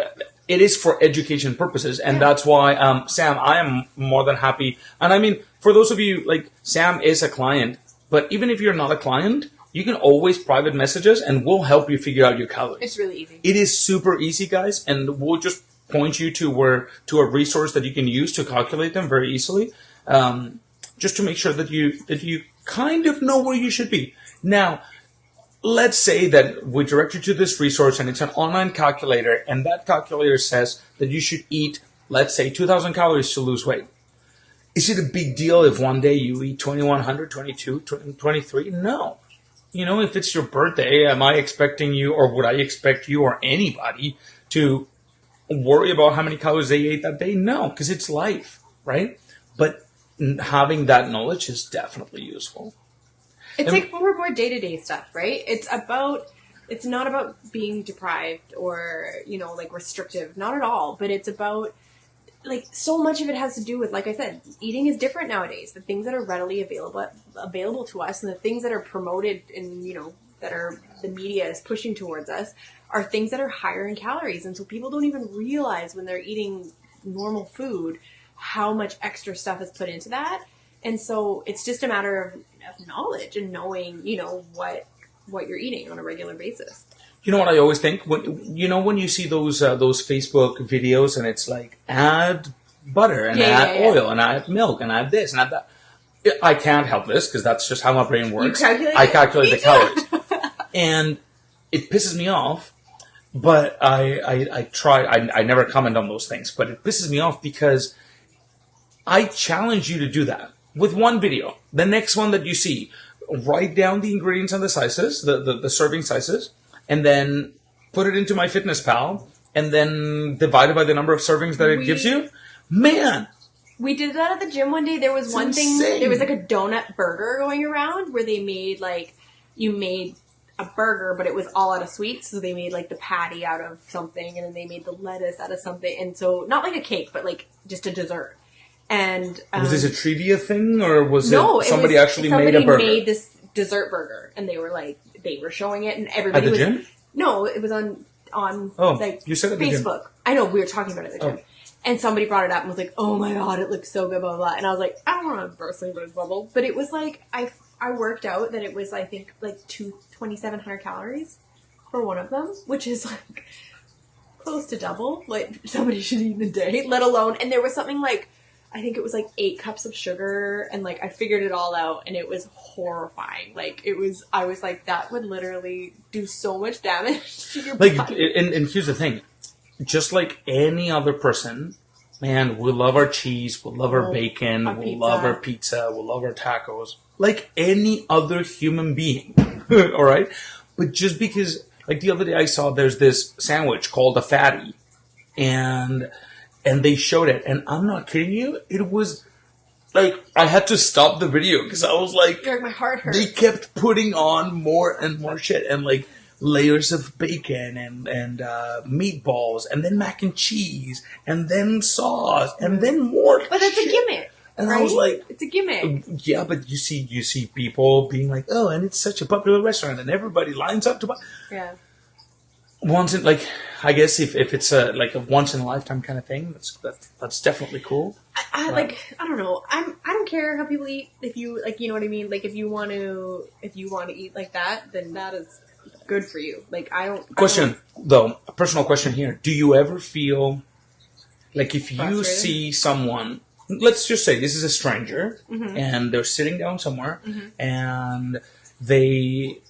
it is for education purposes, and that's why, Sam, I am more than happy. And I mean, for those of you, like, Sam is a client, but even if you're not a client, you can always private message us, and we'll help you figure out your calories. It's really easy. It is super easy, guys, and we'll just point you to a resource that you can use to calculate them very easily, just to make sure that you kind of know where you should be. Now, let's say that we direct you to this resource, and it's an online calculator, and that calculator says that you should eat, let's say, 2,000 calories to lose weight. Is it a big deal if one day you eat 2,100, 22, 23? No. If it's your birthday, am I expecting you, or would I expect you or anybody to worry about how many calories they ate that day? No, because it's life, right? But having that knowledge is definitely useful. It's like more day-to-day stuff, right? It's not about being deprived or, like restrictive. Not at all. But it's about, like, so much of it has to do with, like I said, eating is different nowadays. The things that are readily available to us, and the things that are promoted and, that are the media is pushing towards us are things that are higher in calories. And so people don't even realize when they're eating normal food how much extra stuff is put into that. And so it's just a matter of knowledge and knowing, what you're eating on a regular basis. You know what I always think? When you see those Facebook videos, and it's like, add butter and add oil and add milk and add this and add that. I can't help this because that's just how my brain works. I calculate the calories. And it pisses me off, but I try. I never comment on those things, but it pisses me off because I challenge you to do that with one video. The next one that you see, write down the ingredients and the sizes, the serving sizes, and then put it into MyFitnessPal, and then divide it by the number of servings that it gives you. Man! We did that at the gym one day. There was one thing, there was like a donut burger going around where they made you made a burger, but it was all out of sweets. So they made like the patty out of something, and then they made the lettuce out of something. And so, not like a cake, but like just a dessert. And was this a trivia thing, or was somebody actually made a burger? Somebody made this dessert burger, and they were showing it, and everybody at the gym? No, it was on you said at the Facebook. Gym. I know, we were talking about it at the gym. And somebody brought it up and was like, "Oh my god, it looks so good, blah, blah, blah." And I was like, I don't want to burst anybody's bubble. But it was like, I worked out that it was, I think, like 2,700 calories for one of them, which is like close to double what somebody should eat in a day, let alone, and there was something like, I think it was like 8 cups of sugar, and like I figured it all out, and it was horrifying. Like I was like, that would literally do so much damage to your body. And here's the thing. Just like any other person, man, we love our cheese, we love our bacon, we love our pizza, we love our tacos. Like any other human being, all right? But just because, like the other day I saw there's this sandwich called a fatty, and they showed it, and I'm not kidding you, it was like, I had to stop the video because I was like, You're like, my heart hurts. they kept putting on more and more shit, and like layers of bacon and meatballs, and then mac and cheese, and then sauce, and then more. But that's shit. a gimmick. And right? I was like, it's a gimmick. Yeah, but you see people being like, oh, and it's such a popular restaurant, and everybody lines up to buy. Yeah. Once in, like, I guess if it's a like a once in a lifetime kind of thing, that's definitely cool. I don't know. I don't care how people eat. If you like, you know what I mean. Like, if you want to eat like that, then that is good for you. Like, I don't. Question though, a personal question here. Do you ever feel like if you see someone, let's just say this is a stranger, and they're sitting down somewhere, and it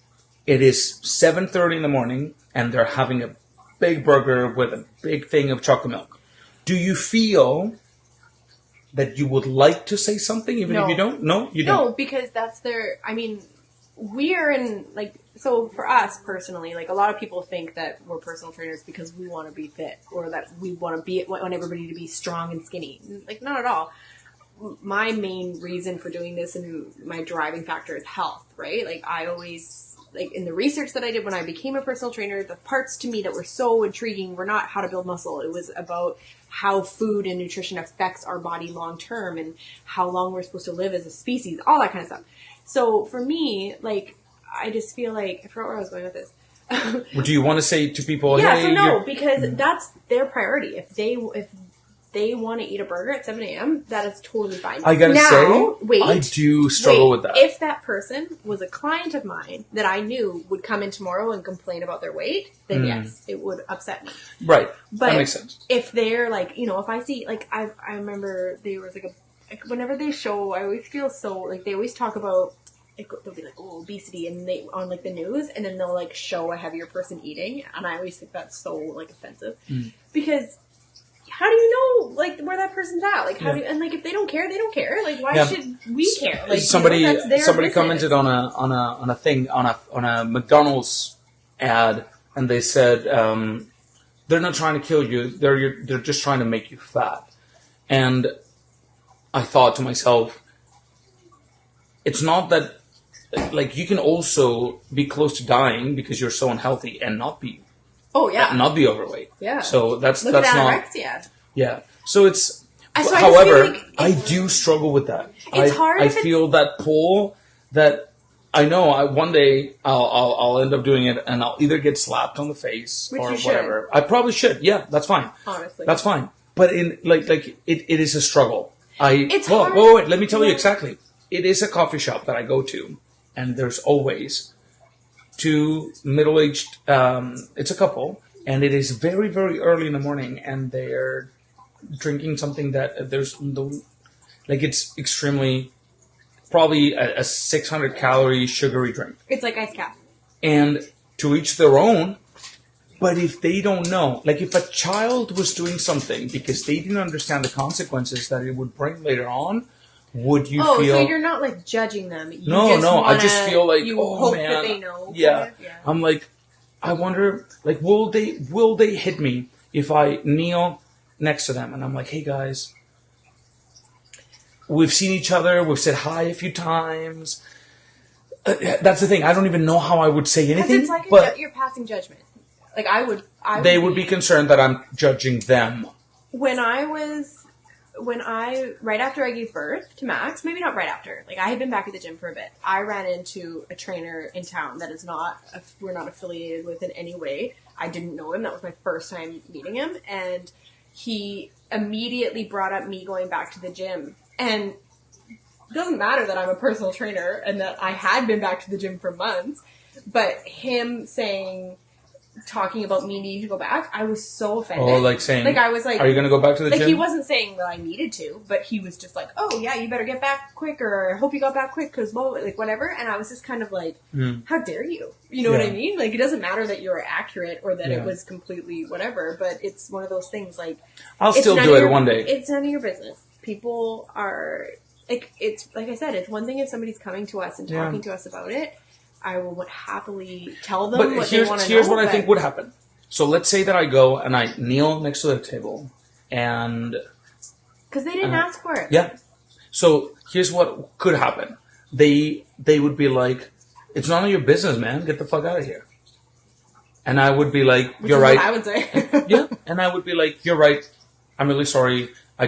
is 7:30 in the morning, and they're having a big burger with a big thing of chocolate milk. Do you feel that you would like to say something even if you don't? No, you don't. No, because that's their. I mean, we are in like. So for us personally, like a lot of people think that we're personal trainers because we want to be fit or that we want everybody to be strong and skinny. Like, not at all. My main reason for doing this and my driving factor is health, right? Like, I always, like, in the research that I did when I became a personal trainer, the parts to me that were so intriguing were not how to build muscle. It was about how food and nutrition affects our body long term and how long we're supposed to live as a species, all that kind of stuff. So for me, like, I just feel like, I forgot where I was going with this. Well, do you want to say to people, yeah, hey, so no, because that's their priority. If they want to eat a burger at 7 a.m., that is totally fine. I gotta say, I do struggle with that. If that person was a client of mine that I knew would come in tomorrow and complain about their weight, then yes, it would upset me. Right. But that makes sense. If they're like, you know, if I see, like, I remember there was like whenever they show, I always feel so, like, they always talk about, they'll be like, oh, obesity, and they on like the news, and then they'll like show a heavier person eating, and I always think that's so like offensive because how do you know like where that person's at? Like, how do you, and like if they don't care, they don't care. Like, why should we care? Like, somebody you know, that's their somebody business. commented on a thing on a McDonald's ad, and they said they're not trying to kill you, they're just trying to make you fat. And I thought to myself, it's not that. Like, you can also be close to dying because you're so unhealthy and not be overweight. Yeah. So that's Look not anorexia. Yeah. So it's So however, I do struggle with that. It's hard. I feel that pull that I know one day I'll end up doing it, and I'll either get slapped on the face or whatever. I probably should. Yeah, that's fine. Honestly. That's fine. But in like it is a struggle. It's hard. Wait, let me tell you exactly. It is a coffee shop that I go to. And there's always two middle-aged, it's a couple, and it is very, very early in the morning, and they're drinking something that there's no, like, it's extremely, probably a 600-calorie sugary drink. It's like ice cap. And to each their own, but if they don't know, like if a child was doing something because they didn't understand the consequences that it would bring later on, would you feel... so you're not, like, judging them. I just feel like, you oh, hope man. that they know. Yeah. I'm like, I wonder, like, will they hit me if I kneel next to them? And I'm like, hey, guys, we've seen each other. We've said hi a few times. That's the thing. I don't even know how I would say anything. It's like but you're passing judgment. Like, they would be concerned that I'm judging them. Right after I gave birth to Max, maybe not right after, like I had been back at the gym for a bit, I ran into a trainer in town that is we're not affiliated with in any way. I didn't know him. That was my first time meeting him. And he immediately brought up me going back to the gym. And it doesn't matter that I'm a personal trainer and that I had been back to the gym for months, but him talking about me needing to go back, I was so offended. Oh, like saying, like I was like, are you going to go back to the gym? Like, he wasn't saying that I needed to, but he was just like, oh yeah, you better get back quick, or I hope you got back quick, because like whatever. And I was just kind of like, how dare you? You know what I mean? Like, it doesn't matter that you're accurate or that it was completely whatever, but it's one of those things like, I'll still do it one day. It's none of your business. People are like, it's like I said, it's one thing if somebody's coming to us and talking to us about it. I would happily tell them what they want to know. Here's what I think would happen. So let's say that I go and I kneel next to the table, and... Because they didn't ask for it. Yeah. So here's what could happen. They would be like, it's none of your business, man. Get the fuck out of here. And I would be like, Which you're is right. what I would say. Yeah. And I would be like, you're right. I'm really sorry. I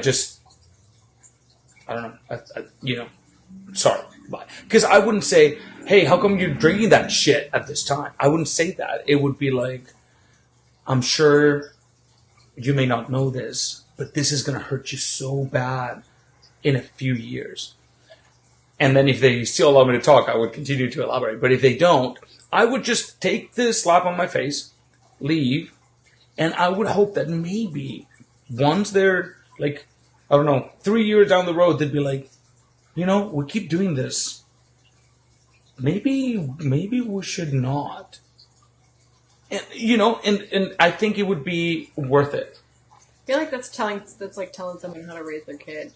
don't know. Sorry. Because I wouldn't say, hey, how come you're drinking that shit at this time? I wouldn't say that. It would be like, I'm sure you may not know this, but this is going to hurt you so bad in a few years. And then if they still allow me to talk, I would continue to elaborate. But if they don't, I would just take the slap on my face, leave, and I would hope that maybe once they're like, I don't know, 3 years down the road, they'd be like, we keep doing this. Maybe we should not. And, and I think it would be worth it. I feel like that's like telling someone how to raise their kid.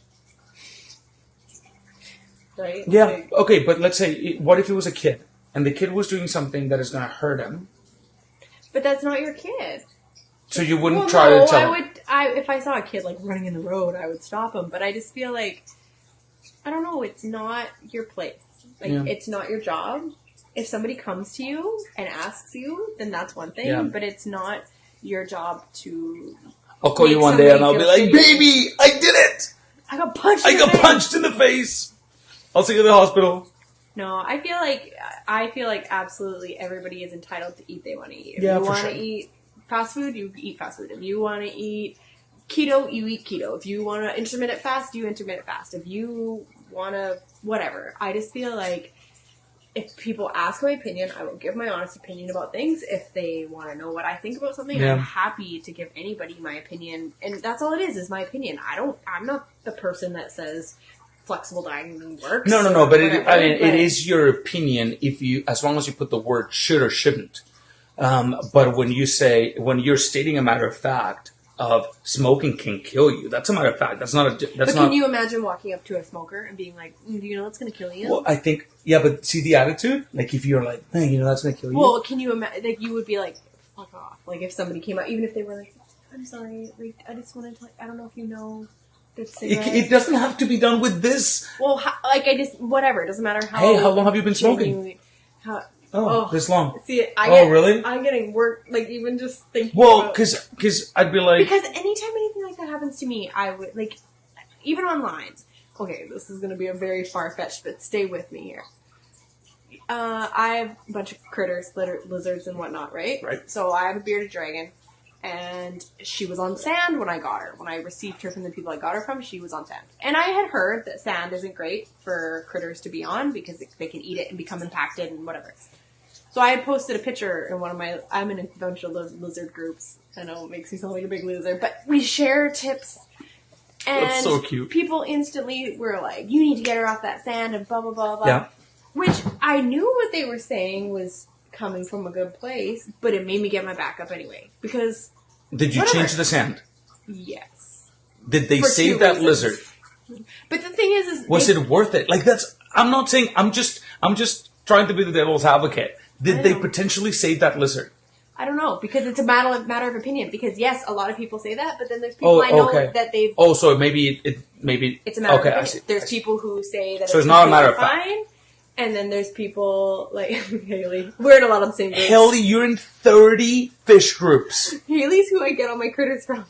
Right? Yeah. Like, Okay, but let's say, what if it was a kid? And the kid was doing something that is going to hurt him. but that's not your kid. So you wouldn't try to tell him? If I saw a kid, like, running in the road, I would stop him. But I just feel like, I don't know, it's not your place. Like, It's not your job. If somebody comes to you and asks you, then that's one thing. Yeah. But it's not your job to... I'll call you one day and I'll be like, baby, I did it! I got punched in the face! I'll take you to the hospital. No, I feel like absolutely everybody is entitled to eat they want to eat. If you want to eat fast food, you eat fast food. If you want to eat keto, you eat keto. If you want to intermittent fast, you intermittent fast. If you want to whatever. I just feel like if people ask my opinion, I will give my honest opinion about things. If they want to know what I think about something, I'm happy to give anybody my opinion. And that's all it is my opinion. I'm not the person that says flexible dieting works. No, but it is your opinion as long as you put the word should or shouldn't. But when you're stating a matter of fact of smoking can kill you, that's a matter of fact. Can you imagine walking up to a smoker and being like, do you know what's going to kill you? Well, I think, but see the attitude? Like if you're like, hey, that's going to kill you. Well, can you imagine, like you would be like, fuck off. Like if somebody came out, even if they were like, I'm sorry, like, I just want to, I don't know if you know. It doesn't have to be done with this. Well, whatever. It doesn't matter how. Hey, how long have you been smoking? This long. See, really? I'm getting work. Like even just thinking. Well, because I'd be like. Because anytime anything like that happens to me, I would like, even online. Okay, this is going to be a very far fetched, but stay with me here. I have a bunch of critters, lizards, and whatnot, right? Right. So I have a bearded dragon. And she was on sand when I got her. When I received her from the people I got her from, she was on sand. And I had heard that sand isn't great for critters to be on because they can eat it and become impacted and whatever. So I had posted a picture in I'm in a bunch of lizard groups. I know it makes me sound like a big loser, but we share tips. And that's so cute. People instantly were like, you need to get her off that sand and blah, blah, blah, blah. Yeah. Which I knew what they were saying was coming from a good place, but it made me get my back up anyway. Because did you change the sand? Yes. Did they save that lizard? But the thing is was it worth it? Like I'm not saying. I'm just trying to be the devil's advocate. Did they potentially save that lizard? I don't know, because it's a matter of opinion. Because yes, a lot of people say that, but then there's people I know that they've. Oh, so maybe it's a matter of opinion. I see. There's people who say that so it's not a matter of fact. Fine. And then there's people like Haley. We're in a lot of the same groups. Haley, you're in 30 fish groups. Haley's who I get all my critters from.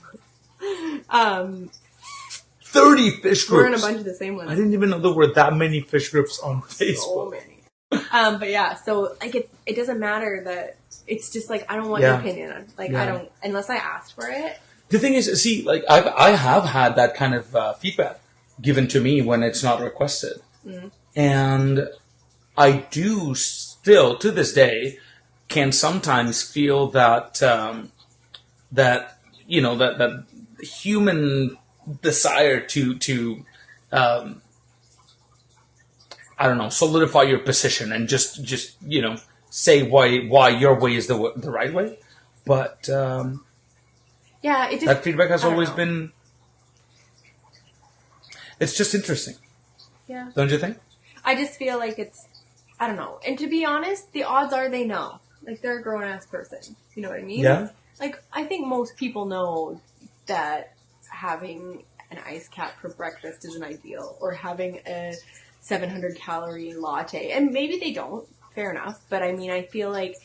30 fish groups. We're in a bunch of the same ones. I didn't even know there were that many fish groups on Facebook. So many. But yeah, so like it doesn't matter that it's just like I don't want your opinion. Like I don't unless I asked for it. The thing is, see, like I have had that kind of feedback given to me when it's not requested, and I do still, to this day, can sometimes feel that that human desire to I don't know, solidify your position and just say why your way is the right way. But that feedback has always been. It's just interesting. Yeah. Don't you think? I just feel like I don't know. And to be honest, the odds are they know. Like, they're a grown-ass person. You know what I mean? Yeah. Like, I think most people know that having an iced cap for breakfast isn't ideal, or having a 700 calorie latte. And maybe they don't, fair enough. But I mean, I feel like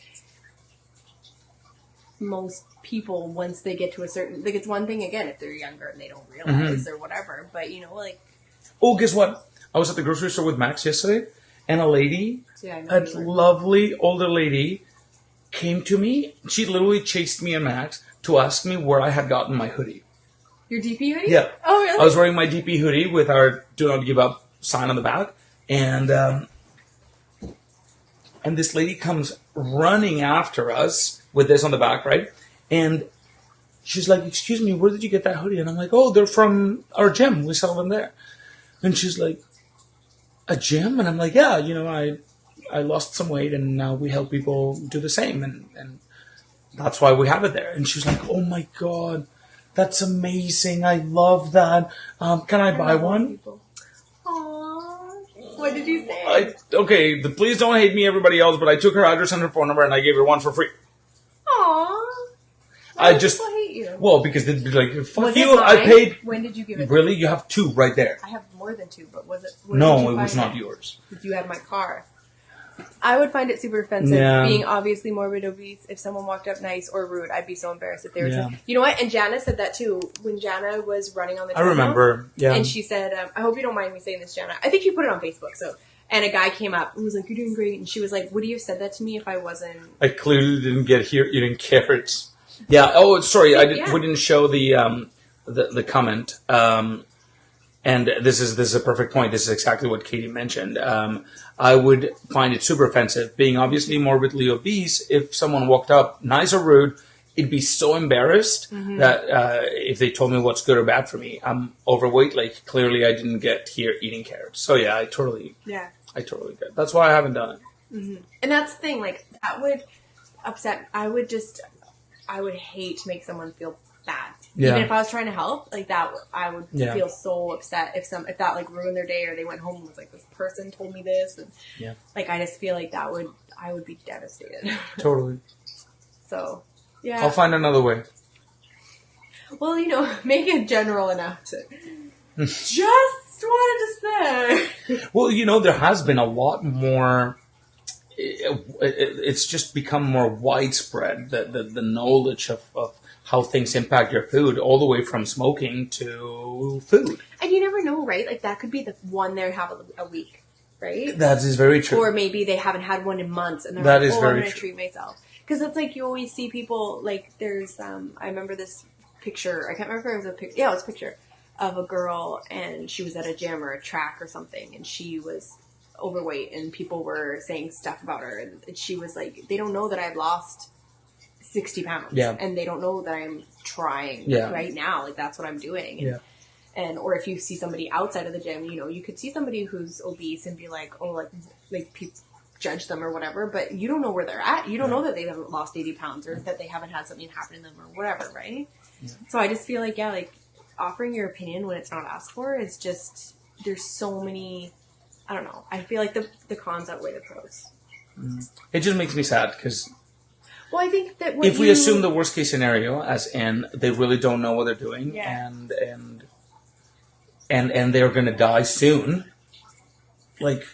most people, once they get to a certain, like, it's one thing again if they're younger and they don't realize or whatever, but you know, like, oh, guess what, I was at the grocery store with Max yesterday, and a lady, a lovely older lady, came to me. She literally chased me and Max to ask me where I had gotten my hoodie. Your DP hoodie? Yeah. Oh, really? I was wearing my DP hoodie with our do not give up sign on the back, and this lady comes running after us with this on the back, right? And she's like, excuse me, where did you get that hoodie? And I'm like, oh, they're from our gym. We sell them there. And she's like, a gym? And I'm like, yeah, you know, I lost some weight and now we help people do the same. And that's why we have it there. And she's like, oh my God, that's amazing. I love that. Can I buy one? Aww. What did you say? Okay, please don't hate me, everybody else, but I took her address and her phone number and I gave her one for free. Aww. I just hate you. Well, because they'd be like, fuck was you, I paid. When did you give it? Really? You have two right there. I have more than two, but was it? No, it was not yours. You had my car. I would find it super offensive, being obviously morbid obese. If someone walked up nice or rude, I'd be so embarrassed if they were. You know what? And Jana said that too when Jana was running on the treadmill. I remember. Yeah. And she said, "I hope you don't mind me saying this, Jana. I think you put it on Facebook." So, and a guy came up and was like, "You're doing great," and she was like, "Would you have said that to me if I wasn't?" I clearly didn't get here. You didn't care it. Yeah. Oh, sorry. We didn't show the comment. And this is a perfect point. This is exactly what Katie mentioned. I would find it super offensive, being obviously morbidly obese. If someone walked up, nice or rude, it'd be so embarrassed that if they told me what's good or bad for me. I'm overweight. Like, clearly I didn't get here eating carrots. So yeah, I totally get it. That's why I haven't done it. And that's the thing. Like, that would upset. I would hate to make someone feel bad. Yeah. Even if I was trying to help, like that, I would feel so upset if that like ruined their day, or they went home and was like, this person told me this, and like I just feel like I would be devastated. Totally. So, yeah. I'll find another way. Well, you know, make it general enough to just wanted to say. Well, you know, there has been a lot more. It's just become more widespread, the knowledge of how things impact your food, all the way from smoking to food. And you never know, right? Like, that could be the one they have a week, right? That is very true. Or maybe they haven't had one in months, and they're like, I'm going to treat myself. Because it's like, you always see people, like, there's, I remember this picture, I can't remember if it was a picture, it was a picture of a girl, and she was at a gym or a track or something, and she was overweight, and people were saying stuff about her, and she was like, they don't know that I've lost 60 pounds, and they don't know that I'm trying right now. Like, that's what I'm doing. And or if you see somebody outside of the gym, you know, you could see somebody who's obese and be like, oh, like people judge them or whatever, but you don't know where they're at. You don't know that they haven't lost 80 pounds or that they haven't had something happen to them or whatever, right? So I just feel like, like, offering your opinion when it's not asked for is just, there's so many, I don't know. I feel like the cons outweigh the pros. It just makes me sad because, well, I think that if we assume the worst case scenario, as in they really don't know what they're doing, and they're going to die soon, like,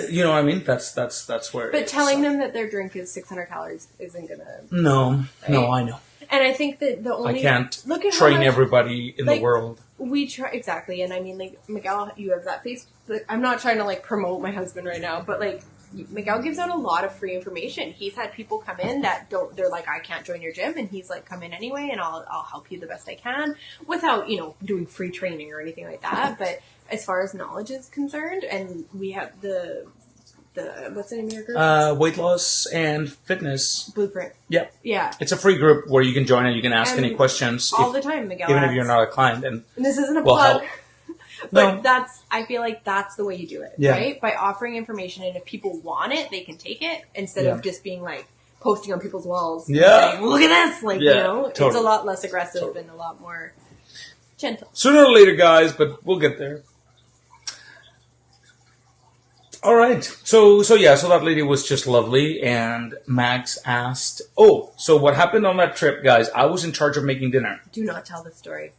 you know what I mean? That's where. But telling them that their drink is 600 calories isn't going to. No, I know. And I think that the only I can't train everybody in the world. We try exactly, and I mean, like, Miguel, you have that face. I'm not trying to like promote my husband right now, but like, Miguel gives out a lot of free information. He's had people come in that they're like, I can't join your gym, and he's like, come in anyway, and I'll help you the best I can without, you know, doing free training or anything like that. But as far as knowledge is concerned, and we have the what's the name of your group? Weight Loss and Fitness Blueprint. Yeah. Yeah. It's a free group where you can join and you can ask any questions all the time, Miguel. Even if you're not a client. And this isn't a plug. But no. I feel like that's the way you do it, right? By offering information, and if people want it, they can take it, instead of just being like posting on people's walls and saying, look at this! Like, you know, it's a lot less aggressive and a lot more gentle. Sooner or later, guys, but we'll get there. All right. So that lady was just lovely, and Max asked, so what happened on that trip, guys? I was in charge of making dinner. Do not tell this story.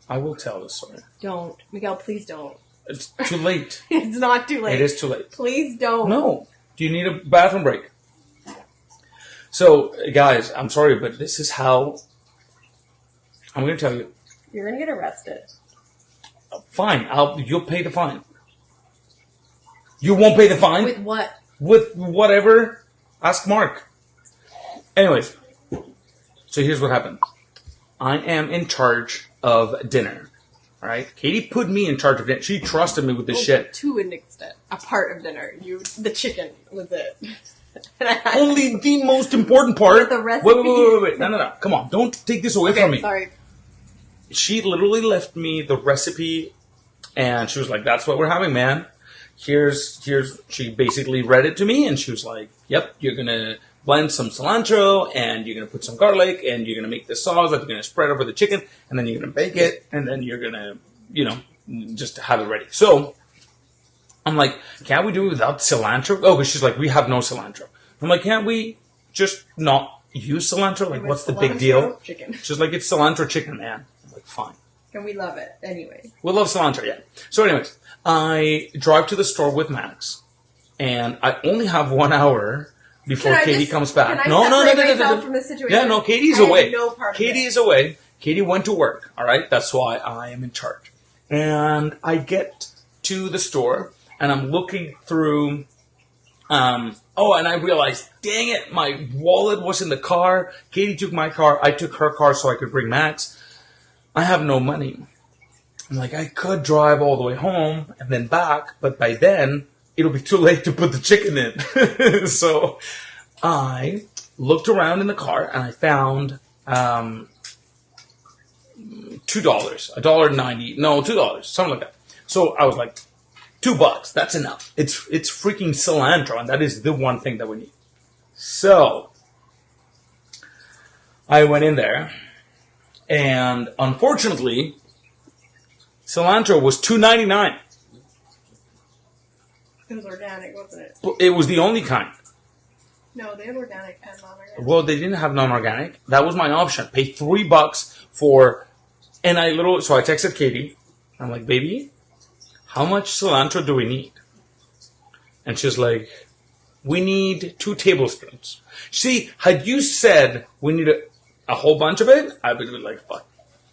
I will tell the story. Don't. Miguel, please don't. It's too late. It's not too late. It is too late. Please don't. No. Do you need a bathroom break? So, guys, I'm sorry, but this is how... I'm going to tell you. You're going to get arrested. Fine. You'll pay the fine. You won't pay the fine? With what? With whatever. Ask Mark. Anyways. So here's what happened. I am in charge of dinner. Alright? Katie put me in charge of dinner. She trusted me with this shit. To an extent. A part of dinner. The chicken was it. Only the most important part. The recipe. Wait. No. Come on. Don't take this away from me. Sorry. She literally left me the recipe and she was like, that's what we're having, man. She basically read it to me and she was like, yep, you're going to blend some cilantro and you're going to put some garlic and you're going to make this sauce that you're going to spread over the chicken and then you're going to bake it and then you're going to, just have it ready. So I'm like, can't we do it without cilantro? Oh, but she's like, we have no cilantro. I'm like, can't we just not use cilantro? Like, what's the big deal? Chicken. She's like, it's cilantro chicken, man. I'm like, fine. And we love it anyway. We love cilantro, yeah. So anyways, I drive to the store with Max, and I only have 1 hour before Katie comes back. Can I separate myself from this situation? Yeah, no, Katie's away. No part of Katie is away. Katie went to work, all right? That's why I am in charge. And I get to the store, and I'm looking through... and I realized, dang it, my wallet was in the car. Katie took my car. I took her car so I could bring Max. I have no money. I'm like, I could drive all the way home and then back, but by then, it'll be too late to put the chicken in. So I looked around in the car and I found $2, $1.90. No, $2, something like that. So I was like, $2, that's enough. It's freaking cilantro, and that is the one thing that we need. So I went in there, and unfortunately, cilantro was $2.99. It was organic, wasn't it? It was the only kind. No, they had organic and non-organic. Well, they didn't have non-organic. That was my option. Pay $3 for, and so I texted Katie. I'm like, baby, how much cilantro do we need? And she's like, we need 2 tablespoons. See, had you said we need a whole bunch of it, I would be like, fuck,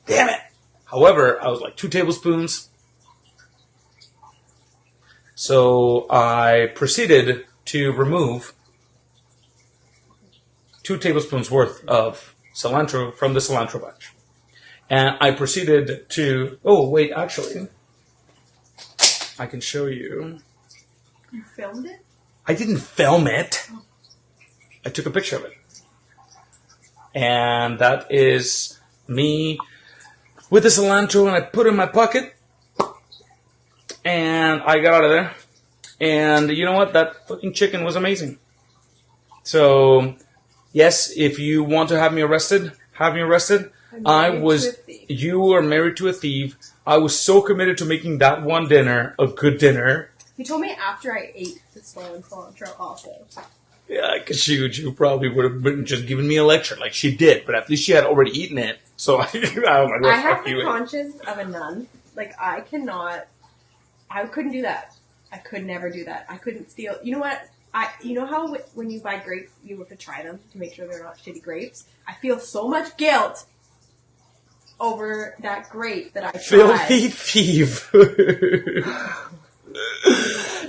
damn it. However, I was like, 2 tablespoons. So I proceeded to remove 2 tablespoons worth of cilantro from the cilantro batch. And I proceeded to, actually, I can show you. You filmed it? I didn't film it. I took a picture of it. And that is me with the cilantro, and I put it in my pocket. And I got out of there. And you know what? That fucking chicken was amazing. So, yes, if you want to have me arrested, have me arrested. You are married to a thief. I was so committed to making that one dinner a good dinner. You told me after I ate the stolen cilantro also. Yeah, because she probably would have been just giving me a lecture like she did, but at least she had already eaten it. So I have the conscience of a nun. Like, I couldn't do that. I could never do that. I couldn't steal. You know what? You know how when you buy grapes, you have to try them to make sure they're not shitty grapes? I feel so much guilt over that grape that I tried. Filthy thief.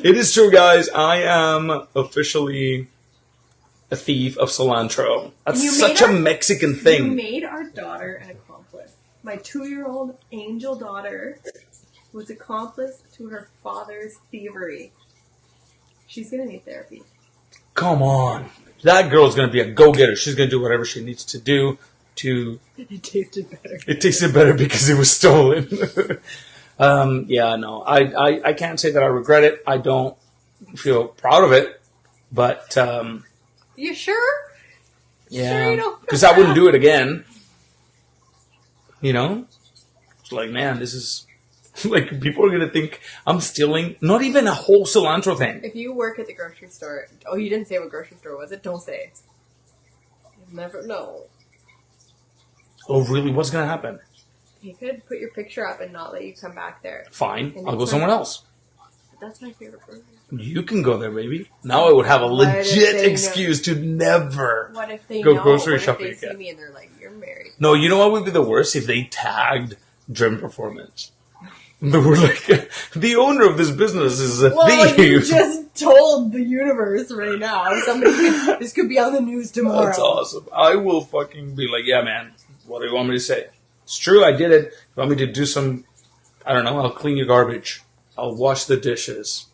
It is true, guys. I am officially a thief of cilantro. That's such a Mexican thing. You made our daughter an accomplice. My 2-year-old angel daughter was accomplice to her father's thievery. She's going to need therapy. Come on. That girl's going to be a go-getter. She's going to do whatever she needs to do to... It tasted better. It tasted better because it was stolen. Yeah, no. I can't say that I regret it. I don't feel proud of it. But... You sure? Yeah. Because I wouldn't do it again. You know? It's like, man, this is... Like, people are going to think I'm stealing not even a whole cilantro thing. If you work at the grocery store... Oh, you didn't say what grocery store was it? Don't say. You'll never know. Oh, really? What's going to happen? You could put your picture up and not let you come back there. Fine, And I'll go it's somewhere like- else. That's my favorite burger. You can go there, baby. Now I would have a What if legit they know- excuse to never What if they go know? grocery What shopping if they see again. me and they're like, "You're married"? No, you know what would be the worst? If they tagged Dream Performance. They were like, the owner of this business is a Well, you thief. just told the universe right now. This could be on the news tomorrow. That's awesome. I will fucking be like, yeah, man, what do you want me to say? It's true, I did it. You want me to do some, I don't know, I'll clean your garbage. I'll wash the dishes.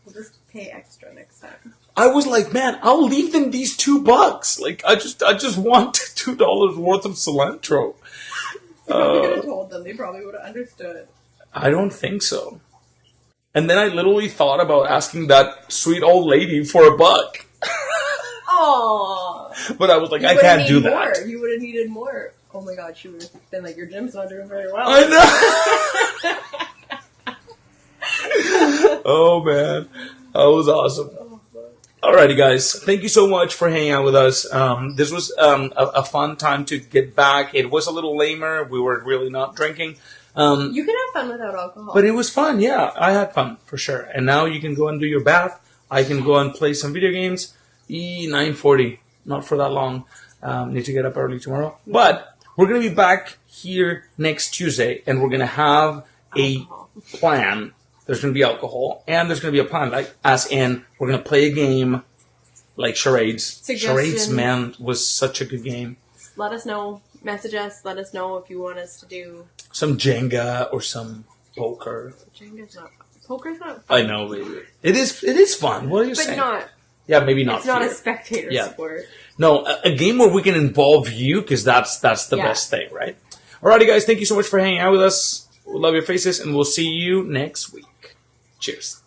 We'll just pay extra next time. I was like, man, I'll leave them these $2. Like, I just want $2 worth of cilantro. You probably could have told them. They probably would have understood. I don't think so. And then I literally thought about asking that sweet old lady for $1. Aww. But I was like, You I would've can't do needed that. more. You would have needed more. Oh my god, she would have been like, your gym's not doing very well. I know. Oh, man. That was awesome. Alrighty, guys. Thank you so much for hanging out with us. This was a fun time to get back. It was a little lamer. We were really not drinking. You can have fun without alcohol. But it was fun, yeah. I had fun, for sure. And now you can go and do your bath. I can go and play some video games. 9:40. Not for that long. Need to get up early tomorrow. But we're going to be back here next Tuesday, and we're going to have a plan. There's going to be alcohol, and there's going to be a plan, like, as in, we're going to play a game like charades. Charades, man, was such a good game. Let us know. Message us. Let us know if you want us to do Some Jenga or some poker. Jenga's not fun. Poker's not fun. I know, baby. It is fun. What are you But saying? not. Yeah, maybe not. It's not here. a spectator Yeah. sport. No, a game where we can involve you, because that's the best thing, right? Alrighty, guys. Thank you so much for hanging out with us. We love your faces, and we'll see you next week. Cheers.